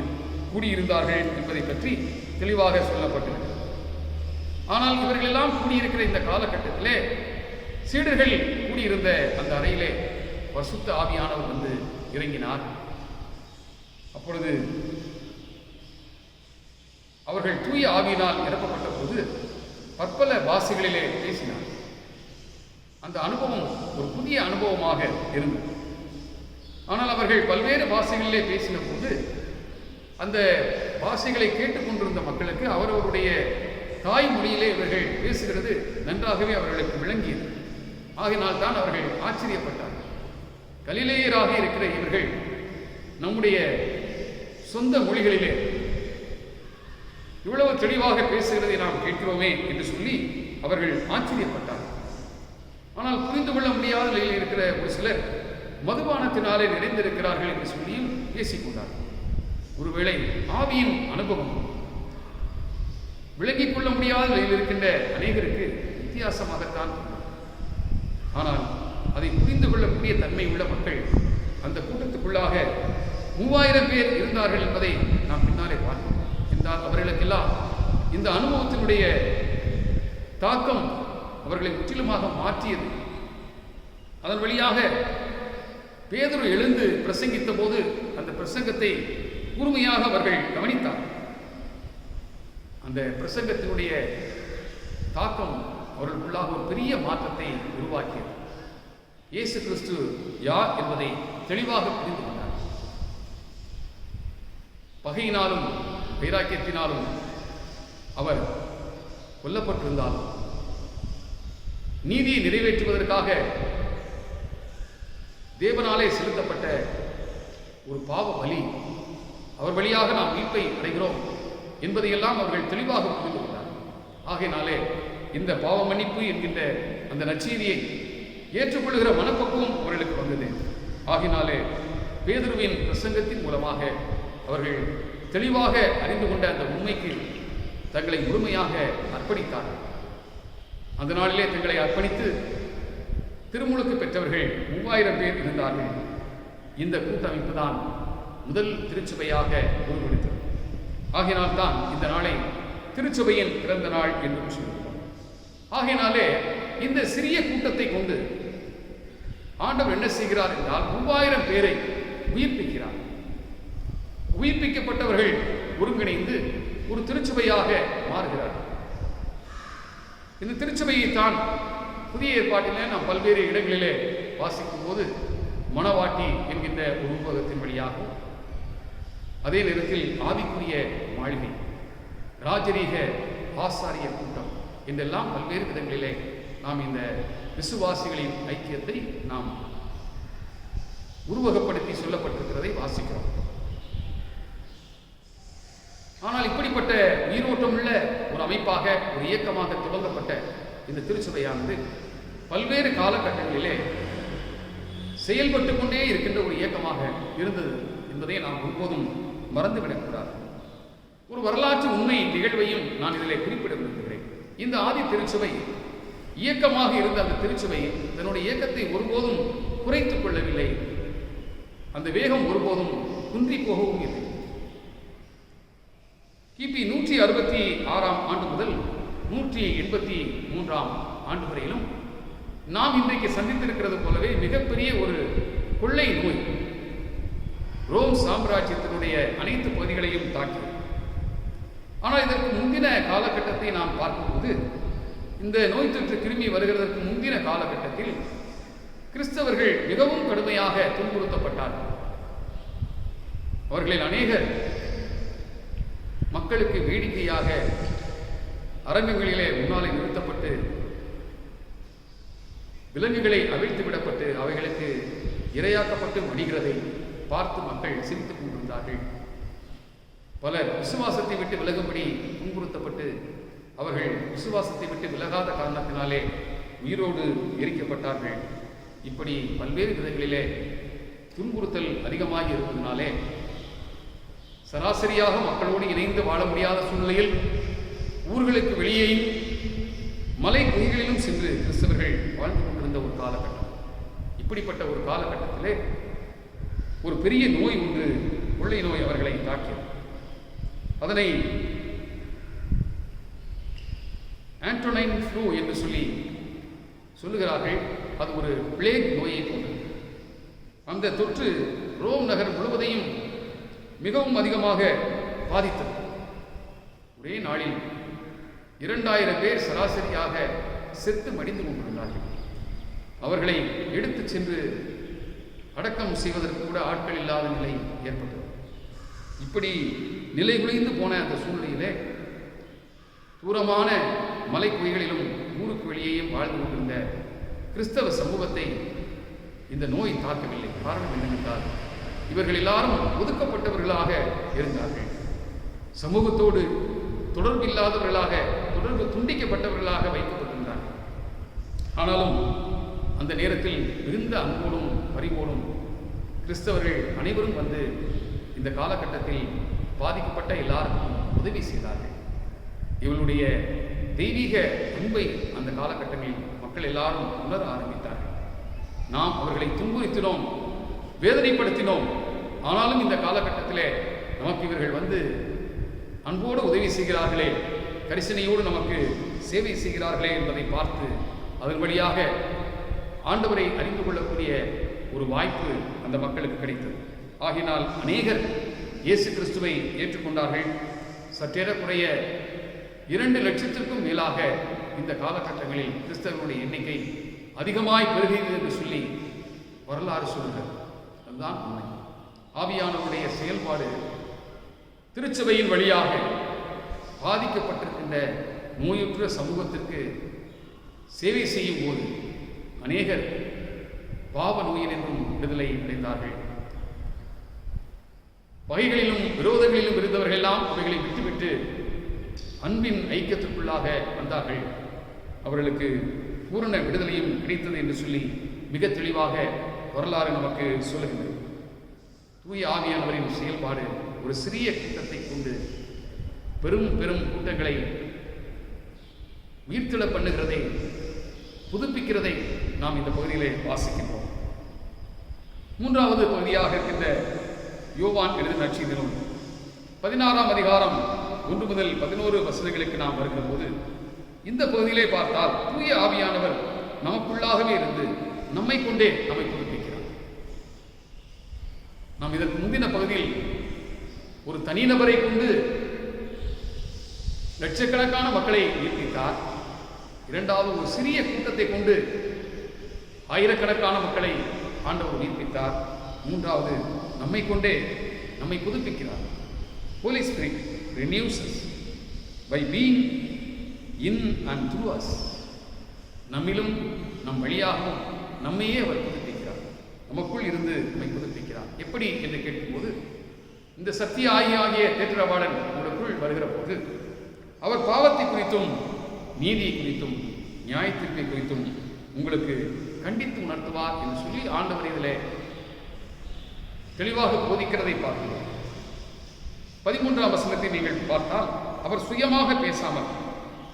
கூடியிருந்தார்கள் என்பதை பற்றி தெளிவாக சொல்லப்பட்டிருக்கிறது. ஆனால் இவர்களெல்லாம் கூடியிருக்கிற இந்த காலகட்டத்திலே சீடர்கள் கூடியிருந்த அந்த அறையிலே பரிசுத்த ஆவியானவர் வந்து இறங்கினார். அப்பொழுது அவர்கள் தூய ஆவியினால் நிரப்பப்பட்ட போது பற்பல பாஷைகளிலே பேசினார். அந்த அனுபவம் ஒரு புதிய அனுபவமாக இருந்தது. ஆனால் அவர்கள் பல்வேறு பாஷைகளிலே பேசின போது அந்த பாஷைகளை கேட்டுக்கொண்டிருந்த மக்களுக்கு அவரவருடைய தாய்மொழியிலே இவர்கள் பேசுகிறது நன்றாகவே அவர்களுக்கு விளங்கியது. ஆகினால் தான் அவர்கள் ஆச்சரியப்பட்டார்கள். கலிலேயராக இருக்கிற இவர்கள் நம்முடைய சொந்த மொழிகளிலே இவ்வளவு தெளிவாக பேசுகிறதை நாம் கேட்கிறோமே என்று சொல்லி அவர்கள் ஆச்சரியப்பட்டார்கள். ஆனால் புரிந்து கொள்ள முடியாத நிலையில் இருக்கிற ஒரு சிலர் மதுபானத்தினாலே நிறைந்திருக்கிறார்கள் என்று சொல்லியும் பேசிக்கொண்டார்கள். ஒருவேளை ஆவியின் அனுபவம் விளங்கிக் கொள்ள முடியாத நிலையில் இருக்கின்ற அநேகருக்கு வித்தியாசமாகத்தான். ஆனால் அதை புரிந்து கொள்ளக்கூடிய தன்மை உள்ள மக்கள் அந்த கூட்டத்துக்குள்ளாக 3000 பேர் இருந்தார்கள் என்பதை நாம் பின்னாலே பார்க்கிறோம். என்றால் அவர்களுக்கெல்லாம் இந்த அனுபவத்தினுடைய தாக்கம் அவர்களை முற்றிலுமாக மாற்றியது. அதன் வழியாக பேதுரு எழுந்து பிரசங்கித்த போது அந்த பிரசங்கத்தை கூர்மையாக அவர்கள் கவனித்தார். அந்த பிரசங்கத்தினுடைய தாக்கம் அவர்களுக்குள்ளாக ஒரு பெரிய மாற்றத்தை உருவாக்கியது. இயேசு கிறிஸ்து யார் என்பதை தெளிவாக புரிந்து கொண்டார். பகையினாலும் வைராக்கியத்தினாலும் அவர் கொல்லப்பட்டிருந்தாலும் நீதியை நிறைவேற்றுவதற்காக தேவனாலே செலுத்தப்பட்ட ஒரு பாவ பலி, அவர் வழியாக நாம் மீட்பை அடைகிறோம் என்பதையெல்லாம் அவர்கள் தெளிவாக புரிந்து கொண்டார். ஆகையினாலே இந்த பாவ மன்னிப்பு என்கின்ற அந்த நற்செய்தியை ஏற்றுக்கொள்கிற மனப்பக்குவம் அவர்களுக்கு வந்தது. ஆகினாலே பேதுருவின் பிரசங்கத்தின் மூலமாக அவர்கள் தெளிவாக அறிந்து கொண்ட அந்த உண்மைக்கு தங்களை முழுமையாக அர்ப்பணித்தார்கள். அந்த நாளிலே தங்களை அர்ப்பணித்து திருமுழுக்கு பெற்றவர்கள் 3000 பேர் இருந்தார்கள். இந்த கூட்டமைப்பு தான் முதல் திருச்சபையாக உருவெடுத்தது. ஆகினால்தான் இந்த நாளை திருச்சபையின் பிறந்த நாள் என்று சொல்லுவோம். ஆகினாலே இந்த சிறிய கூட்டத்தை கொண்டு ஆண்டவர் என்ன செய்கிறார் என்றால் 3000 பேரை உயிர்ப்பிக்கிறார். உயிர்ப்பிக்கப்பட்டவர்கள் ஒருங்கிணைந்து ஒரு திருச்சபையாக மாறுகிறார். இந்த திருச்சபையை தான் புதிய ஏற்பாட்டிலே நாம் பல்வேறு இடங்களிலே வாசிக்கும் போது மணவாட்டி என்கின்ற ஒரு உருவகத்தின் வழியாகவும், அதே நேரத்தில் ஆவிக்குரிய மாளிகை, ராஜரீக ஆசாரிய கூட்டம் என்றெல்லாம் பல்வேறு விதங்களிலே நாம் இந்த விசுவாசிகளின் ஐக்கியத்தை நாம் உருவகப்படுத்தி சொல்லப்பட்டிருக்கிறதை வாசிக்கிறோம். ஆனால் இப்படிப்பட்ட நீரோட்டமுள்ள ஒரு அமைப்பாக, ஒரு இயக்கமாக துவங்கப்பட்ட இந்த திருச்சபையானது பல்வேறு காலகட்டங்களிலே செயல்பட்டு கொண்டே இருக்கின்ற ஒரு இயக்கமாக இருந்தது என்பதை நாம் ஒருபோதும் மறந்துவிடக்கூடாது. ஒரு வரலாற்று உண்மை நிகழ்வையும் நான் இதிலே குறிப்பிட விரும்புகிறேன். இந்த ஆதி திருச்சபை இயக்கமாக இருந்த அந்த திருச்சபை தன்னுடைய இயக்கத்தை ஒருபோதும் குறைத்துக் கொள்ளவில்லை. அந்த வேகம் ஒருபோதும் குன்றி போகவும் இல்லை. கிபி 166 ஆண்டு முதல் 183 ஆண்டு வரையிலும் நாம் இன்றைக்கு சந்தித்திருக்கிறது போலவே மிகப்பெரிய ஒரு கொள்ளை நோய் ரோம் சாம்ராஜ்யத்தினுடைய அனைத்து பகுதிகளையும் தாக்கியது. ஆனால் இதற்கு முந்தின காலகட்டத்தை நாம் பார்க்கும்போது, இந்த நோய் தொற்று கிருமி வருகிறதற்கு முந்தின காலகட்டத்தில் கிறிஸ்தவர்கள் மிகவும் கடுமையாக துன்புறுத்தப்பட்டார்கள். அவர்களில் அநேகர் மக்களுக்கு வேடிக்கையாக அரங்கங்களிலே முன்னாலே நிறுத்தப்பட்டு விலங்குகளை அவிழ்த்து விடப்பட்டு அவைகளுக்கு இரையாக்கப்பட்டு மடிகிறதை பார்த்து மக்கள் சிரித்துக் கொண்டிருந்தார்கள். பலர் விசுவாசத்தை விட்டு விலகும்படி துன்புறுத்தப்பட்டு அவர்கள் விசுவாசத்தை விட்டு விலகாத காரணத்தினாலே உயிரோடு எரிக்கப்பட்டார்கள். இப்படி பல்வேறு விதங்களிலே துன்புறுத்தல் அதிகமாகி இருப்பதனாலே சராசரியாக மக்களோடு இணைந்து வாழ முடியாத சூழ்நிலையில் ஊர்களுக்கு வெளியேயும் மலை குகைகளிலும் சென்று கிறிஸ்தவர்கள் வாழ்ந்து கொண்டிருந்த ஒரு காலகட்டம். இப்படிப்பட்ட ஒரு காலகட்டத்திலே ஒரு பெரிய நோய் ஒன்று, கொள்ளை நோய் அவர்களை தாக்கியது. அதனை ஆண்டோனைன் ஃப்ளூ என்று சொல்லுகிறார்கள். அது ஒரு பிளேக் நோயை போன்றது. அந்த தொற்று ரோம் நகர் முழுவதையும் மிகவும் அதிகமாக பாதித்தது. ஒரே நாளில் 2000 பேர் சராசரியாக செத்து மடிந்து கொண்டிருந்தார்கள். அவர்களை எடுத்து சென்று அடக்கம் செய்வதற்கு கூட ஆட்கள் இல்லாத நிலை ஏற்பட்டது. இப்படி நிலை குலைந்து போன அந்த சூழ்நிலையிலே தூரமான மலை குகைகளிலும் ஊருக்கு வெளியேயும் வாழ்ந்து கொண்டிருந்த கிறிஸ்தவ சமூகத்தை இந்த நோய் தாக்கவில்லை. காரணம் என்னவென்றால், இவர்கள் எல்லாரும் ஒதுக்கப்பட்டவர்களாக இருந்தார்கள். சமூகத்தோடு தொடர்பு இல்லாதவர்களாக, தொடர்பு துண்டிக்கப்பட்டவர்களாக வைக்கப்பட்டிருந்தார்கள். ஆனாலும் அந்த நேரத்தில் மிகுந்த அன்போடும் பரிவோடும் கிறிஸ்தவர்கள் அனைவரும் வந்து இந்த காலகட்டத்தில் பாதிக்கப்பட்ட எல்லாருக்கும் உதவி செய்தார்கள். இவளுடைய தெய்வீக அன்பை அந்த காலகட்டங்களில் மக்கள் எல்லாரும் உணர ஆரம்பித்தார்கள். நாம் அவர்களை துன்புறுத்தினோம், வேதனைப்படுத்தினோம். ஆனாலும் இந்த காலகட்டத்திலே நமக்கு இவர்கள் வந்து அன்போடு உதவி செய்கிறார்களே, கரிசனையோடு நமக்கு சேவை செய்கிறார்களே என்பதை பார்த்து அதன் வழியாக ஆண்டவரை அறிந்து கொள்ளக்கூடிய ஒரு வாய்ப்பு அந்த மக்களுக்கு கிடைத்தது. ஆகினால் அநேகர் இயேசு கிறிஸ்துவை ஏற்றுக்கொண்டார்கள். சற்றேறக்குறைய 2 லட்சத்திற்கும் மேலாக இந்த காலகட்டங்களில் கிறிஸ்தவர்களுடைய எண்ணிக்கை அதிகமாய் பெருகியது என்று சொல்லி வரலாறு சொல்கிறது. அதுதான் உண்மை. ஆவியானவருடைய செயல்பாடு திருச்சபையின் வழியாக பாதிக்கப்பட்டிருக்கின்ற நோயுற்ற சமூகத்திற்கு சேவை செய்யும் போது அநேகர் பாவ நோயினின்றும் விடுதலை அடைந்தார்கள். பகைகளிலும் விரோதங்களிலும் இருந்தவர்கள் எல்லாம் அவைகளை விட்டுவிட்டு அன்பின் ஐக்கியத்திற்குள்ளாக வந்தார்கள். அவர்களுக்கு பூரண விடுதலையும் கிடைத்தது என்று சொல்லி மிக தெளிவாக வரலாறு நமக்கு சொல்லுகிறது. தூய ஆவியானவரின் செயல்பாடு ஒரு சிறிய கூட்டத்தை கொண்டு பெரும் பெரும் கூட்டங்களை உயிர்த்தெழ பண்ணுகிறதை, புதுப்பிக்கிறதை நாம் இந்த பகுதியிலே வாசிக்கின்றோம். மூன்றாவது பகுதியாக இருக்கின்ற யோவான் எழுதின நற்செய்தியிலும் 16ஆம் அதிகாரம் 1 முதல் 11 வசனங்களுக்கு நாம் வருகிற போது இந்த பகுதியிலே பார்த்தால் தூய ஆவியானவர் நமக்குள்ளாகவே இருந்து நம்மை கொண்டே நம்மை புதுப்பிக்கிறார். நாம் இதற்கு முந்தின பகுதியில் ஒரு தனிநபரை கொண்டு லட்சக்கணக்கான மக்களை ஈர்ப்பித்தார். இரண்டாவது ஒரு சிறிய கூட்டத்தை கொண்டு ஆயிரக்கணக்கான மக்களை ஆண்டவர் உயிர்ப்பித்தார். மூன்றாவது நம்மை கொண்டே நம்மை புதுப்பிக்கிறார். Holy Spirit renews us by being in and through us. நம்மிலும் நம் வழியாகவும் நம்மையே அவர் புதுப்பிக்கிறார். நமக்குள் இருந்து நம்மை புதுப்பிக்கிறார். எப்படி என்று கேட்கும்போது, இந்த சத்திய ஆகிய தேற்றவாளன் உங்களுக்குள் வருகிற போது அவர் பாவத்தை குறித்தும் நீதியை குறித்தும் நியாயத்தீர்ப்பை குறித்தும் உங்களுக்கு கண்டித்து உணர்த்துவார் என்று சொல்லி ஆண்டவர் இதிலே தெளிவாக போதிக்கிறதை பார்க்கிறோம். 13ஆம் வசனத்தை நீங்கள் பார்த்தால், அவர் சுயமாக பேசாமல்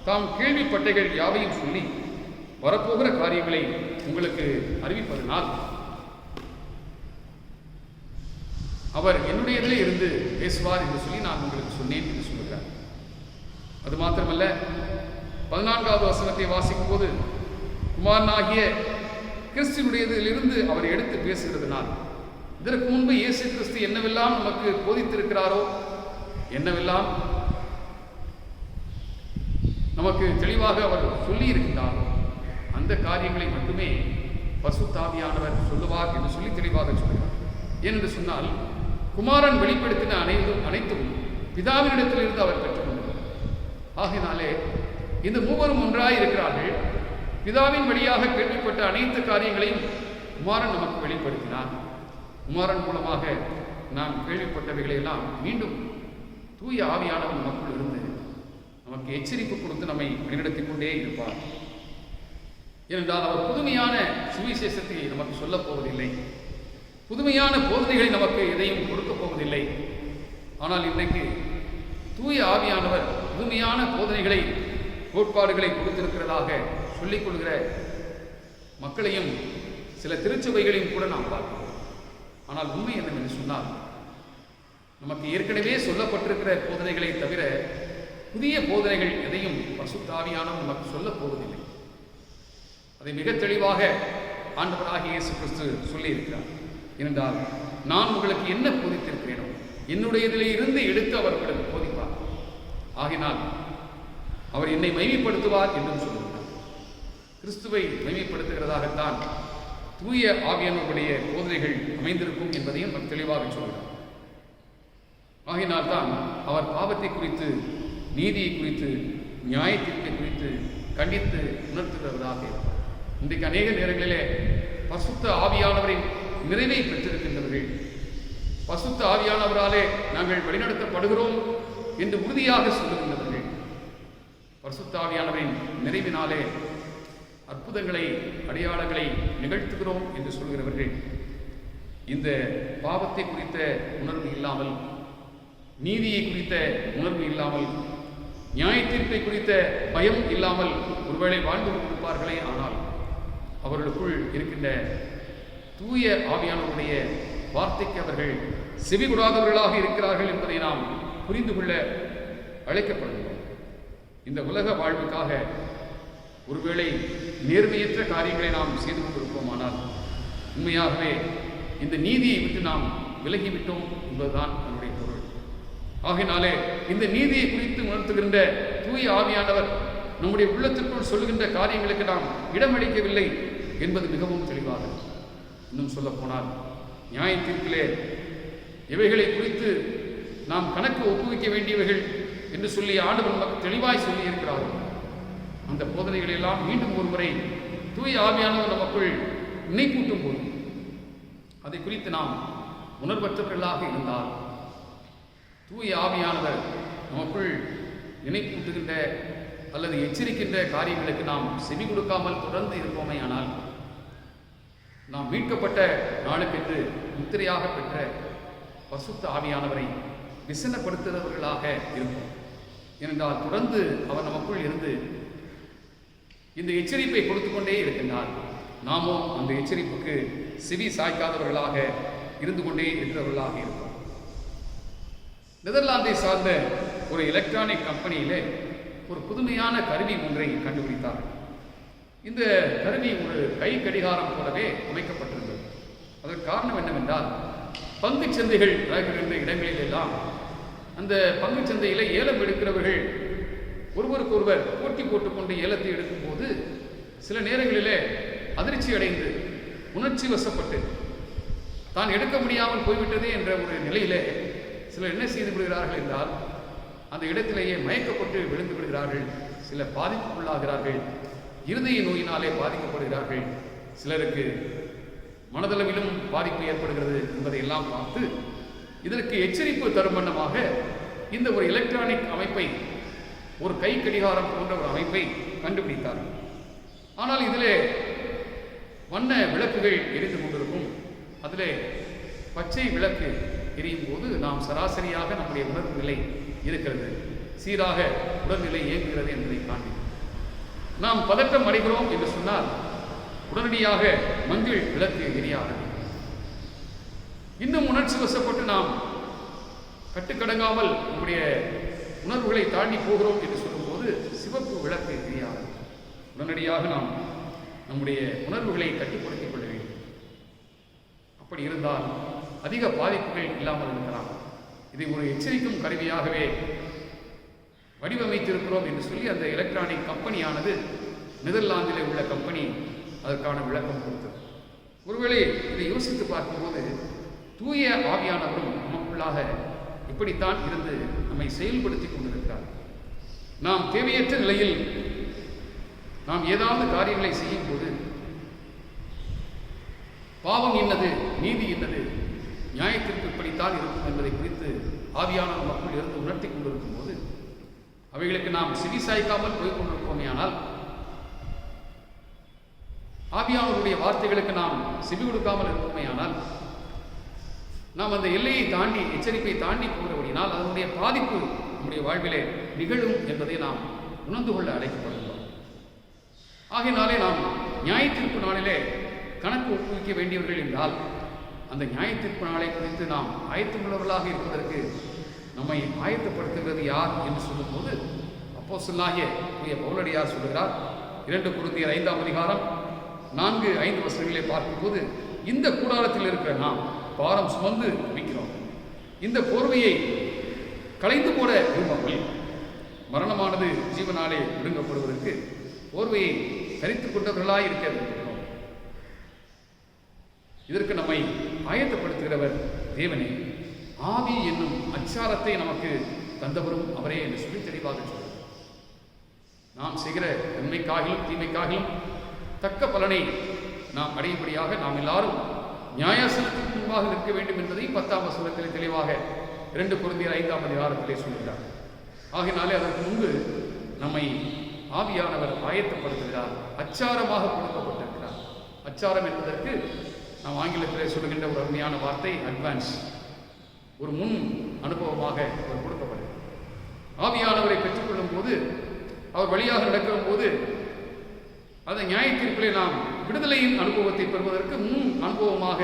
தாம் கேள்விப்பட்டைகள் யாவையும் சொல்லி வரப்போகிற காரியங்களை உங்களுக்கு அறிவிப்பதனால் அவர் என்னுடையதிலே இருந்து பேசுவார் என்று சொல்லி நான் உங்களுக்கு சொன்னேன் என்று சொல்லுகிறார். அது மாத்திரமல்ல, 14ஆவது வசனத்தை வாசிக்கும் போது குமாரனாகிய கிறிஸ்துவினுடையதிலிருந்து அவர் எடுத்து பேசுகிறதுனால், இதற்கு முன்பு இயேசு கிறிஸ்து என்னவெல்லாம் நமக்கு போதித்திருக்கிறாரோ, என்னவெல்லாம் நமக்கு தெளிவாக அவர் சொல்லி இருக்கின்றாரோ, அந்த காரியங்களை மட்டுமே பரிசுத்த ஆவியானவர் சொல்லுவார் என்று சொல்லி தெளிவாக சொல்கிறார். ஏனென்று சொன்னால், குமாரன் வெளிப்படுத்தின அனைத்தும் பிதாவினிடத்திலிருந்து அவர் பெற்றுக்கொண்டார். ஆகினாலே இந்த மூவரும் ஒன்றாய் இருக்கிறார்கள். பிதாவின் வழியாக கேள்விப்பட்ட அனைத்து காரியங்களையும் குமாரன் நமக்கு வெளிப்படுத்தினார். குமாரன் மூலமாக நாம் கேள்விப்பட்டவைகளை எல்லாம் மீண்டும் தூய ஆவியானவர் நமக்குள் இருந்து நமக்கு எச்சரிப்பு கொடுத்து நம்மை வழிநடத்திக் கொண்டே இருப்பார். ஏனென்றால் அவர் புதுமையான சுவிசேஷத்தை நமக்கு சொல்லப் போவதில்லை, புதுமையான போதனைகளை நமக்கு எதையும் கொடுக்கப் போவதில்லை. ஆனால் இன்றைக்கு தூய ஆவியானவர் புதுமையான போதனைகளை, கோட்பாடுகளை கொடுத்திருக்கிறதாக சொல்லிக் கொள்கிற மக்களையும் சில திருச்சபைகளையும் கூட நாம் பார்க்கிறோம். ஆனால் உண்மை என்னவென்று சொன்னால், நமக்கு ஏற்கனவே சொல்லப்பட்டிருக்கிற போதனைகளை தவிர புதிய போதனைகள் எதையும் பரிசுத்த ஆவியானவர் நமக்கு சொல்லப் போவதில்லை. அதை மிக தெளிவாக ஆண்டவராகிய இயேசு கிறிஸ்து சொல்லியிருக்கிறார். ஏனென்றால், நான் உங்களுக்கு என்ன போதித்திருக்கிறேனோ என்னுடையதிலே இருந்து எடுத்து அவர் உங்களுக்கு போதிப்பார். ஆகினால் அவர் என்னை மைமைப்படுத்துவார் என்றும் சொல்லுகிறார். கிறிஸ்துவை மைமைப்படுத்துகிறதாகத்தான் தூய ஆவியானவருடைய போதனைகள் அமைந்திருக்கும் என்பதையும் அவர் தெளிவாக சொல்கிறார். ஆகினால்தான் அவர் பாவத்தை குறித்து, நீதியை குறித்து, நியாயத்தீர்ப்பை குறித்து கண்டித்து உணர்த்துகிறவராக இருப்பார். இன்றைக்கு அநேக நேரங்களிலே பரிசுத்த ஆவியானவரின் நிறைவை பெற்றிருக்கின்றவர்கள், பரிசுத்த ஆவியானவராலே நாங்கள் வழிநடத்தப்படுகிறோம் என்று உறுதியாக சொல்லுகின்றவர்கள், பரிசுத்த ஆவியானவரின் நிறைவினாலே அற்புதங்களை, அடையாளங்களை நிகழ்த்துகிறோம் என்று சொல்கிறவர்கள், இந்த பாவத்தை குறித்த உணர்வு இல்லாமல், நீதியை குறித்த உணர்வு இல்லாமல், நியாயத்தீர்ப்பை குறித்த பயம் இல்லாமல் ஒருவேளை வாழ்ந்து கொண்டிருப்பார்களே. ஆனால் அவர்களுக்குள் இருக்கின்ற தூய ஆவியானவருடைய வார்த்தைக்கு அவர்கள் செவிகொடாதவர்களாக இருக்கிறார்கள் என்பதை நாம் புரிந்து கொள்ள அழைக்கப்படுகிறோம். இந்த உலக வாழ்வுக்காக ஒருவேளை நேர்மையற்ற காரியங்களை நாம் செய்து கொண்டிருப்போமானால், உண்மையாகவே இந்த நீதியை விட்டு நாம் விலகிவிட்டோம் என்பதுதான் நம்முடைய பொருள். ஆகினாலே இந்த நீதியை குறித்து உணர்த்துகின்ற தூய ஆவியானவர் நம்முடைய உள்ளத்திற்குள் சொல்லுகின்ற காரியங்களுக்கு நாம் இடமளிக்கவில்லை என்பது மிகவும் தெளிவாக. இன்னும் சொல்ல போனால், நியாயத்தீர்ப்பிலே இவைகளை குறித்து நாம் கணக்கு ஒப்புவிக்க வேண்டியவைகள் என்று சொல்லி ஆண்டவர் நமக்கு தெளிவாய் சொல்லி இருக்கிறார்கள். அந்த போதனைகளை எல்லாம் மீண்டும் ஒரு முறை தூய ஆவியானவர் நமக்குள் நினைப்பூட்டும் போது, அதை குறித்து நாம் உணர்வற்றவர்களாக இருந்தால், தூய ஆவியானவர் நமக்குள் நினைப்பூட்டுகின்ற அல்லது எச்சரிக்கின்ற காரியங்களுக்கு நாம் செவி கொடுக்காமல் தொடர்ந்து இருப்போமே ஆனால் நாம் மீட்கப்பட்ட நாளுக்கென்று முத்திரையாக பெற்ற பசுத்த ஆவியானவரை விசனப்படுத்துகிறவர்களாக இருப்போம். ஏனென்றால் தொடர்ந்து அவர் நமக்குள் இருந்து இந்த எச்சரிப்பை கொடுத்து கொண்டே இருக்கின்றார். நாமோ அந்த எச்சரிப்புக்கு செவி சாய்க்காதவர்களாக இருந்து கொண்டே இருக்கிறவர்களாக இருப்போம். நெதர்லாந்தை சார்ந்த ஒரு எலக்ட்ரானிக் கம்பெனியிலே ஒரு புதுமையான கருவி ஒன்றை கண்டுபிடித்தார். இந்த கருவி ஒரு கை கடிகாரம் போலவே அமைக்கப்பட்டிருந்தது. அதற்கு காரணம் என்னவென்றால், பங்குச் சந்தைகள் நடக்கின்ற இடங்களில் எல்லாம் அந்த பங்குச் சந்தையிலே ஏலம் எடுக்கிறவர்கள் ஒருவருக்கொருவர் போட்டி போட்டுக்கொண்டு ஏலத்தை எடுக்கும்போது சில நேரங்களிலே அதிர்ச்சி அடைந்து உணர்ச்சி வசப்பட்டு தான் எடுக்க முடியாமல் போய்விட்டதே என்ற ஒரு நிலையிலே சிலர் என்ன செய்து விடுகிறார்கள் என்றால், அந்த இடத்திலேயே மயக்கப்பட்டு விழுந்து விடுகிறார்கள். சிலர் பாதிப்புக்குள்ளாகிறார்கள், இருதய நோயினாலே பாதிக்கப்படுகிறார்கள், சிலருக்கு மனதளவிலும் பாதிப்பு ஏற்படுகிறது என்பதை எல்லாம் பார்த்து இதற்கு எச்சரிப்பு தரும் வண்ணமாக இந்த ஒரு எலக்ட்ரானிக் அமைப்பை, ஒரு கை கடிகாரம் போன்ற ஒரு அமைப்பை கண்டுபிடித்தார்கள். ஆனால் இதிலே வண்ண விளக்குகள் எரிந்து கொண்டிருக்கும். அதிலே பச்சை விளக்கு எரியும் போது நாம் சராசரியாக நம்முடைய உணர்வு நிலை இருக்கிறது, சீராக உடல்நிலை இயங்குகிறது என்பதை காண்பி. நாம் பதட்டம் அடைகிறோம் என்று சொன்னால் உடனடியாக மஞ்சள் விளக்கு எரியாது. இன்னும் உணர்ச்சி வசப்பட்டு நாம் கட்டுக்கடங்காமல் நம்முடைய உணர்வுகளை தாண்டி போகிறோம் என்று சொல்லும்போது சிவப்பு விளக்கு எரியாது. உடனடியாக நாம் நம்முடைய உணர்வுகளை கட்டுப்படுத்திக் கொள்ள வேண்டும். அப்படி இருந்தால் அதிக பாதிப்புகள் இல்லாமல் இருக்கலாம். இதை ஒரு எச்சரிக்கும் கருவியாகவே வடிவமைத்திருக்கிறோம் என்று சொல்லி அந்த எலக்ட்ரானிக் கம்பெனியானது, நெதர்லாந்திலே உள்ள கம்பெனி, அதற்கான விளக்கம் கொடுத்தது. ஒருவேளை இதை யோசித்து பார்க்கும்போது தூய ஆவியானவரும் நமக்குள்ளாக இப்படித்தான் இருந்து நம்மை செயல்படுத்தி கொண்டிருக்கிறார். நாம் தேவையற்ற நிலையில் நாம் ஏதாவது காரியங்களை செய்யும் போது பாவம் இன்னது, நீதி இன்னது, நியாயத்திற்கு இப்படித்தான் இருக்கும் என்பதை குறித்து ஆவியானவர் மக்கள் இருந்து உணர்த்தி கொண்டிருக்கும் போது அவைகளுக்கு நாம் செவிசாய்க்காமல் போய் கொண்டிருப்போமே ஆனால், ஆவியானவருடைய வார்த்தைகளுக்கு நாம் செவி கொடுக்காமல் இருப்போமே ஆனால், நாம் அந்த எல்லையை தாண்டி, எச்சரிப்பை தாண்டி போகிறபடினால் அதனுடைய பாதிப்பு நம்முடைய வாழ்விலே நிகழும் என்பதை நாம் உணர்ந்து கொள்ள அழைக்கப்படுகிறோம். ஆகையினாலே நாம் நியாயத்தீர்ப்பு நாளிலே கணக்கு ஒப்புவிக்க வேண்டியவர்கள் என்றால், அந்த நியாயத்தீர்ப்பு நாளை குறித்து நாம் ஆயத்தமுள்ளவர்களாக இருப்பதற்கு நம்மை ஆயத்தப்படுத்துகிறது யார் என்று சொல்லும்போது அப்போஸ்தலனாகிய தூய பவுலடியார் சொல்கிறார். 2 கொரிந்தியர் 5ஆம் அதிகாரம் 4-5 வசனங்களை பார்க்கும்போது, இந்த கூடாரத்தில் இருக்கிற நாம் பாரம் சுமந்து வைக்கிறோம், இந்த போர்வையை களைந்து போட விரும்பாமல் மரணமானது ஜீவனாலே விழுங்கப்படுவதற்கு போர்வையை தரித்துக் கொண்டவர்களாய் இருக்க விரும்புகிறோம். இதற்கு நம்மை ஆயத்தப்படுத்துகிறவர் தேவனே. ஆவி என்னும் அச்சாரத்தை நமக்கு தந்தவரும் அவரே என்று சொல்லி தெளிவாக சொல்கிறார். நாம் செய்கிற நன்மைக்காகிலும் தீமைக்காகிலும் தக்க பலனை நாம் அடையும்படியாக நாம் எல்லாரும் நியாயாசனத்திற்கு முன்பாக நிற்க வேண்டும் என்பதை 10ஆம் வசனத்தில் தெளிவாக 2 கொரிந்தியர் 5ஆம் அதிகாரத்திலே சொல்கிறார். ஆகினாலே அதற்கு முன்பு நம்மை ஆவியானவர் ஆயத்தப்படுத்துகிறார், அச்சாரமாக கொடுக்கப்பட்டிருக்கிறார். அச்சாரம் என்பதற்கு நாம் ஆங்கிலத்திலே சொல்லுகின்ற ஒரு அருமையான வார்த்தை அட்வான்ஸ், ஒரு முன் அனுபவமாக அவர் கொடுக்கப்படுகிறது. ஆவியானவரை பெற்றுக்கொள்ளும் போது, அவர் வழியாக நடக்கிற போது, அந்த நியாயத்தீர்ப்பிலே நாம் விடுதலையின் அனுபவத்தை பெறுவதற்கு முன் அனுபவமாக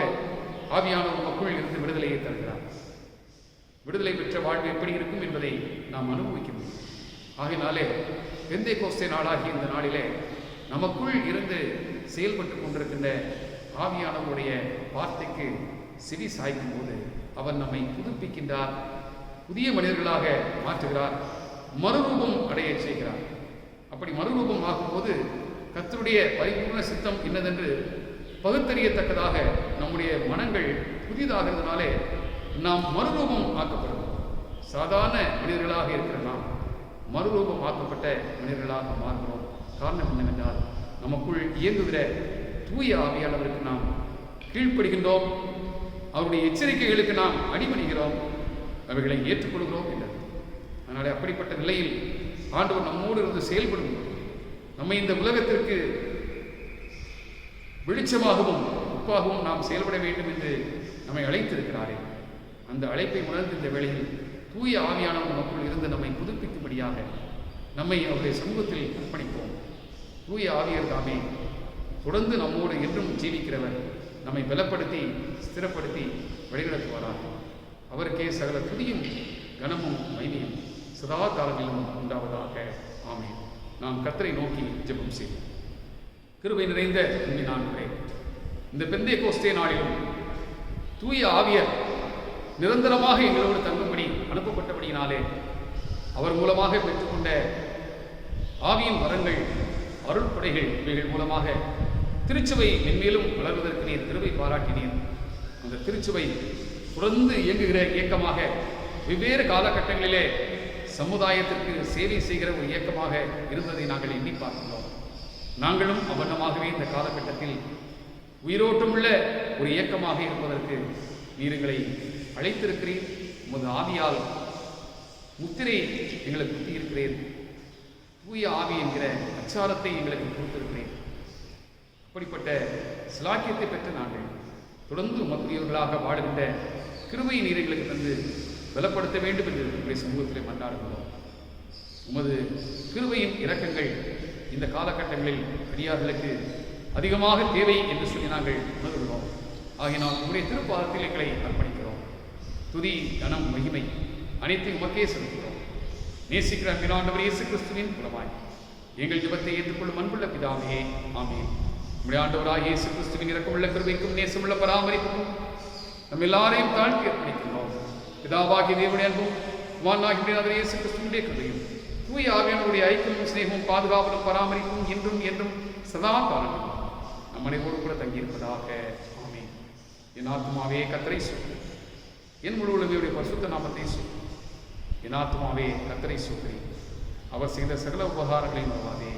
ஆவியானவர் மக்கள் இருந்து விடுதலையை தருகிறார். விடுதலை பெற்ற வாழ்வு எப்படி இருக்கும் என்பதை நாம் அனுபவிக்க முடியும். ஆகினாலே பெந்தேகோஸ்தே நாளாகிய இந்த நாளிலே நமக்குள் இருந்து செயல்பட்டு கொண்டிருக்கின்ற ஆவியானவருடைய வார்த்தைக்கு செவி சாய்க்கும் போது அவர் நம்மை புதுப்பிக்கின்றார், புதிய மனிதர்களாக மாற்றுகிறார், மறுரூபம் அடைய செய்கிறார். அப்படி மறுரூபம் ஆகும்போது கர்த்தருடைய பரிபூர்ண சித்தம் என்னதென்று பகுத்தறியத்தக்கதாக நம்முடைய மனங்கள் புதிதாகிறதுனாலே நாம் மறுரூபம் ஆக்கப்படுகிறோம். சாதாரண மனிதர்களாக இருக்கிற நாம் மறுரூபம் ஆக்கப்பட்ட மனிதர்களாக மாறுகிறோம். காரணம் என்னவென்றால், நமக்குள் இயங்குகிற தூய ஆவியானவருக்கு நாம் கீழ்ப்படுகின்றோம், அவருடைய எச்சரிக்கைகளுக்கு நாம் அடிபணிகிறோம், அவைகளை ஏற்றுக்கொள்கிறோம் என்றது. அதனாலே அப்படிப்பட்ட நிலையில் ஆண்டவர் நம்மோடு இருந்து செயல்படும், நம்மை இந்த உலகத்திற்கு வெளிச்சமாகவும் உப்பாகவும் நாம் செயல்பட வேண்டும் என்று நம்மை அழைத்திருக்கிறாரே, அந்த அழைப்பை உணர்ந்து இந்த வேளையில் தூய ஆவியானவர் நமக்குள் இருந்து நம்மை புதுப்பிக்கும்படியாக நம்மை அவருடைய சமூகத்தில் அர்ப்பணிப்போம். தூய ஆவியர் தாமே தொடர்ந்து நம்மோடு என்றும் ஜீவிக்கிறவர், நம்மை பலப்படுத்தி ஸ்திரப்படுத்தி வழிநடத்துவாராக. அவருக்கே சகல துதியும் கனமும் மகிமையும் சதா காலங்களிலும் உண்டாவதாக. ஆமென். நாம் கர்த்தரை நோக்கி ஜெபம் செய்வோம். கிருபை நிறைந்த உண்மை ஆண்டவரே, இந்த பெந்தேகோஸ்தே நாளிலும் தூய ஆவியர் நிரந்தரமாக எங்களோடு தங்கும்படி அனுப்பப்பட்டபடியினாலே அவர் மூலமாக பெற்றுக்கொண்ட ஆவியின் வரங்கள், அருள்படைகள், இவைகள் மூலமாக திருச்சபை மென்மேலும் வளர்வதற்கு நீர் கிருபை பாராட்டினீர். அந்த திருச்சபை தொடர்ந்து இயங்குகிற இயக்கமாக, வெவ்வேறு காலகட்டங்களிலே சமுதாயத்திற்கு சேவை செய்கிற ஒரு இயக்கமாக இருந்ததை நாங்கள் எண்ணி பார்க்கிறோம். நாங்களும் அவ்வண்ணமாகவே இந்த காலகட்டத்தில் உயிரோட்டமுள்ள ஒரு இயக்கமாக இருப்பதற்கு நீர் எங்களை அழைத்திருக்கிறீர். உமது ஆவியால் முத்திரை எங்களுக்கு குத்தியிருக்கிறேன். தூய ஆவி என்கிற அச்சாரத்தை எங்களுக்கு கொடுத்திருக்கிறேன். அப்படிப்பட்ட சிலாக்கியத்தை பெற்ற நாங்கள் தொடர்ந்து உமக்குரியவர்களாக வாழுகின்ற கிருபை நீர் எங்களுக்கு தந்து பலப்படுத்த வேண்டும் என்று உங்களுடைய சமூகத்தில் மன்றாடுகிறோம். உமது கிருபையின் இரக்கங்கள் இந்த காலகட்டங்களில் அடியார்களுக்கு அதிகமாக தேவை என்று சொல்லி நாங்கள் உணர்கிறோம். ஆகினால் உங்களுடைய திருப்பாதத்தில் எங்களை அர்ப்பணிக்கிறோம். துதி, கனம், மகிமை அனைத்தையும் உமக்கே செலுத்துகிறோம். நேசிக்கிற அன்பினாண்டவர் இயேசு கிறிஸ்துவின் மூலமாய் எங்கள் ஜெபத்தை ஏற்றுக்கொள்ளும் அன்புள்ள பிதாவே, ஆமென். நம்முடைய ஆண்டவராகிய இயேசு கிறிஸ்துவின் இரக்கமுள்ள கிருபைக்கும் நேசமுள்ள பராமரிப்புக்கும் நம்ம எல்லாரையும் தாழ்த்தி அர்ப்பணிக்கிறோம். பிதாவாகிய தேவனுடைய அன்பும் குமாரனாகிய இயேசு கிறிஸ்துவினுடைய கிருபையும் தூய ஆவியானவருடைய ஐக்கியமும் சிநேகமும் பாதுகாவலும் பராமரிப்பும் என்றும் என்றும் சதா காலங்களும் நம் அனைவரோடு கூட தங்கியிருப்பதாக. ஆமென். என் ஆத்துமாவே கர்த்தரை சொல்லு, என் முழு உலகையுடைய பரிசுத்த நாமத்தை சொல்லு. என் ஆத்துமாவே கர்த்தரை சொல்லு, அவர் செய்த சகல உபகாரங்களையும் மறவாதே.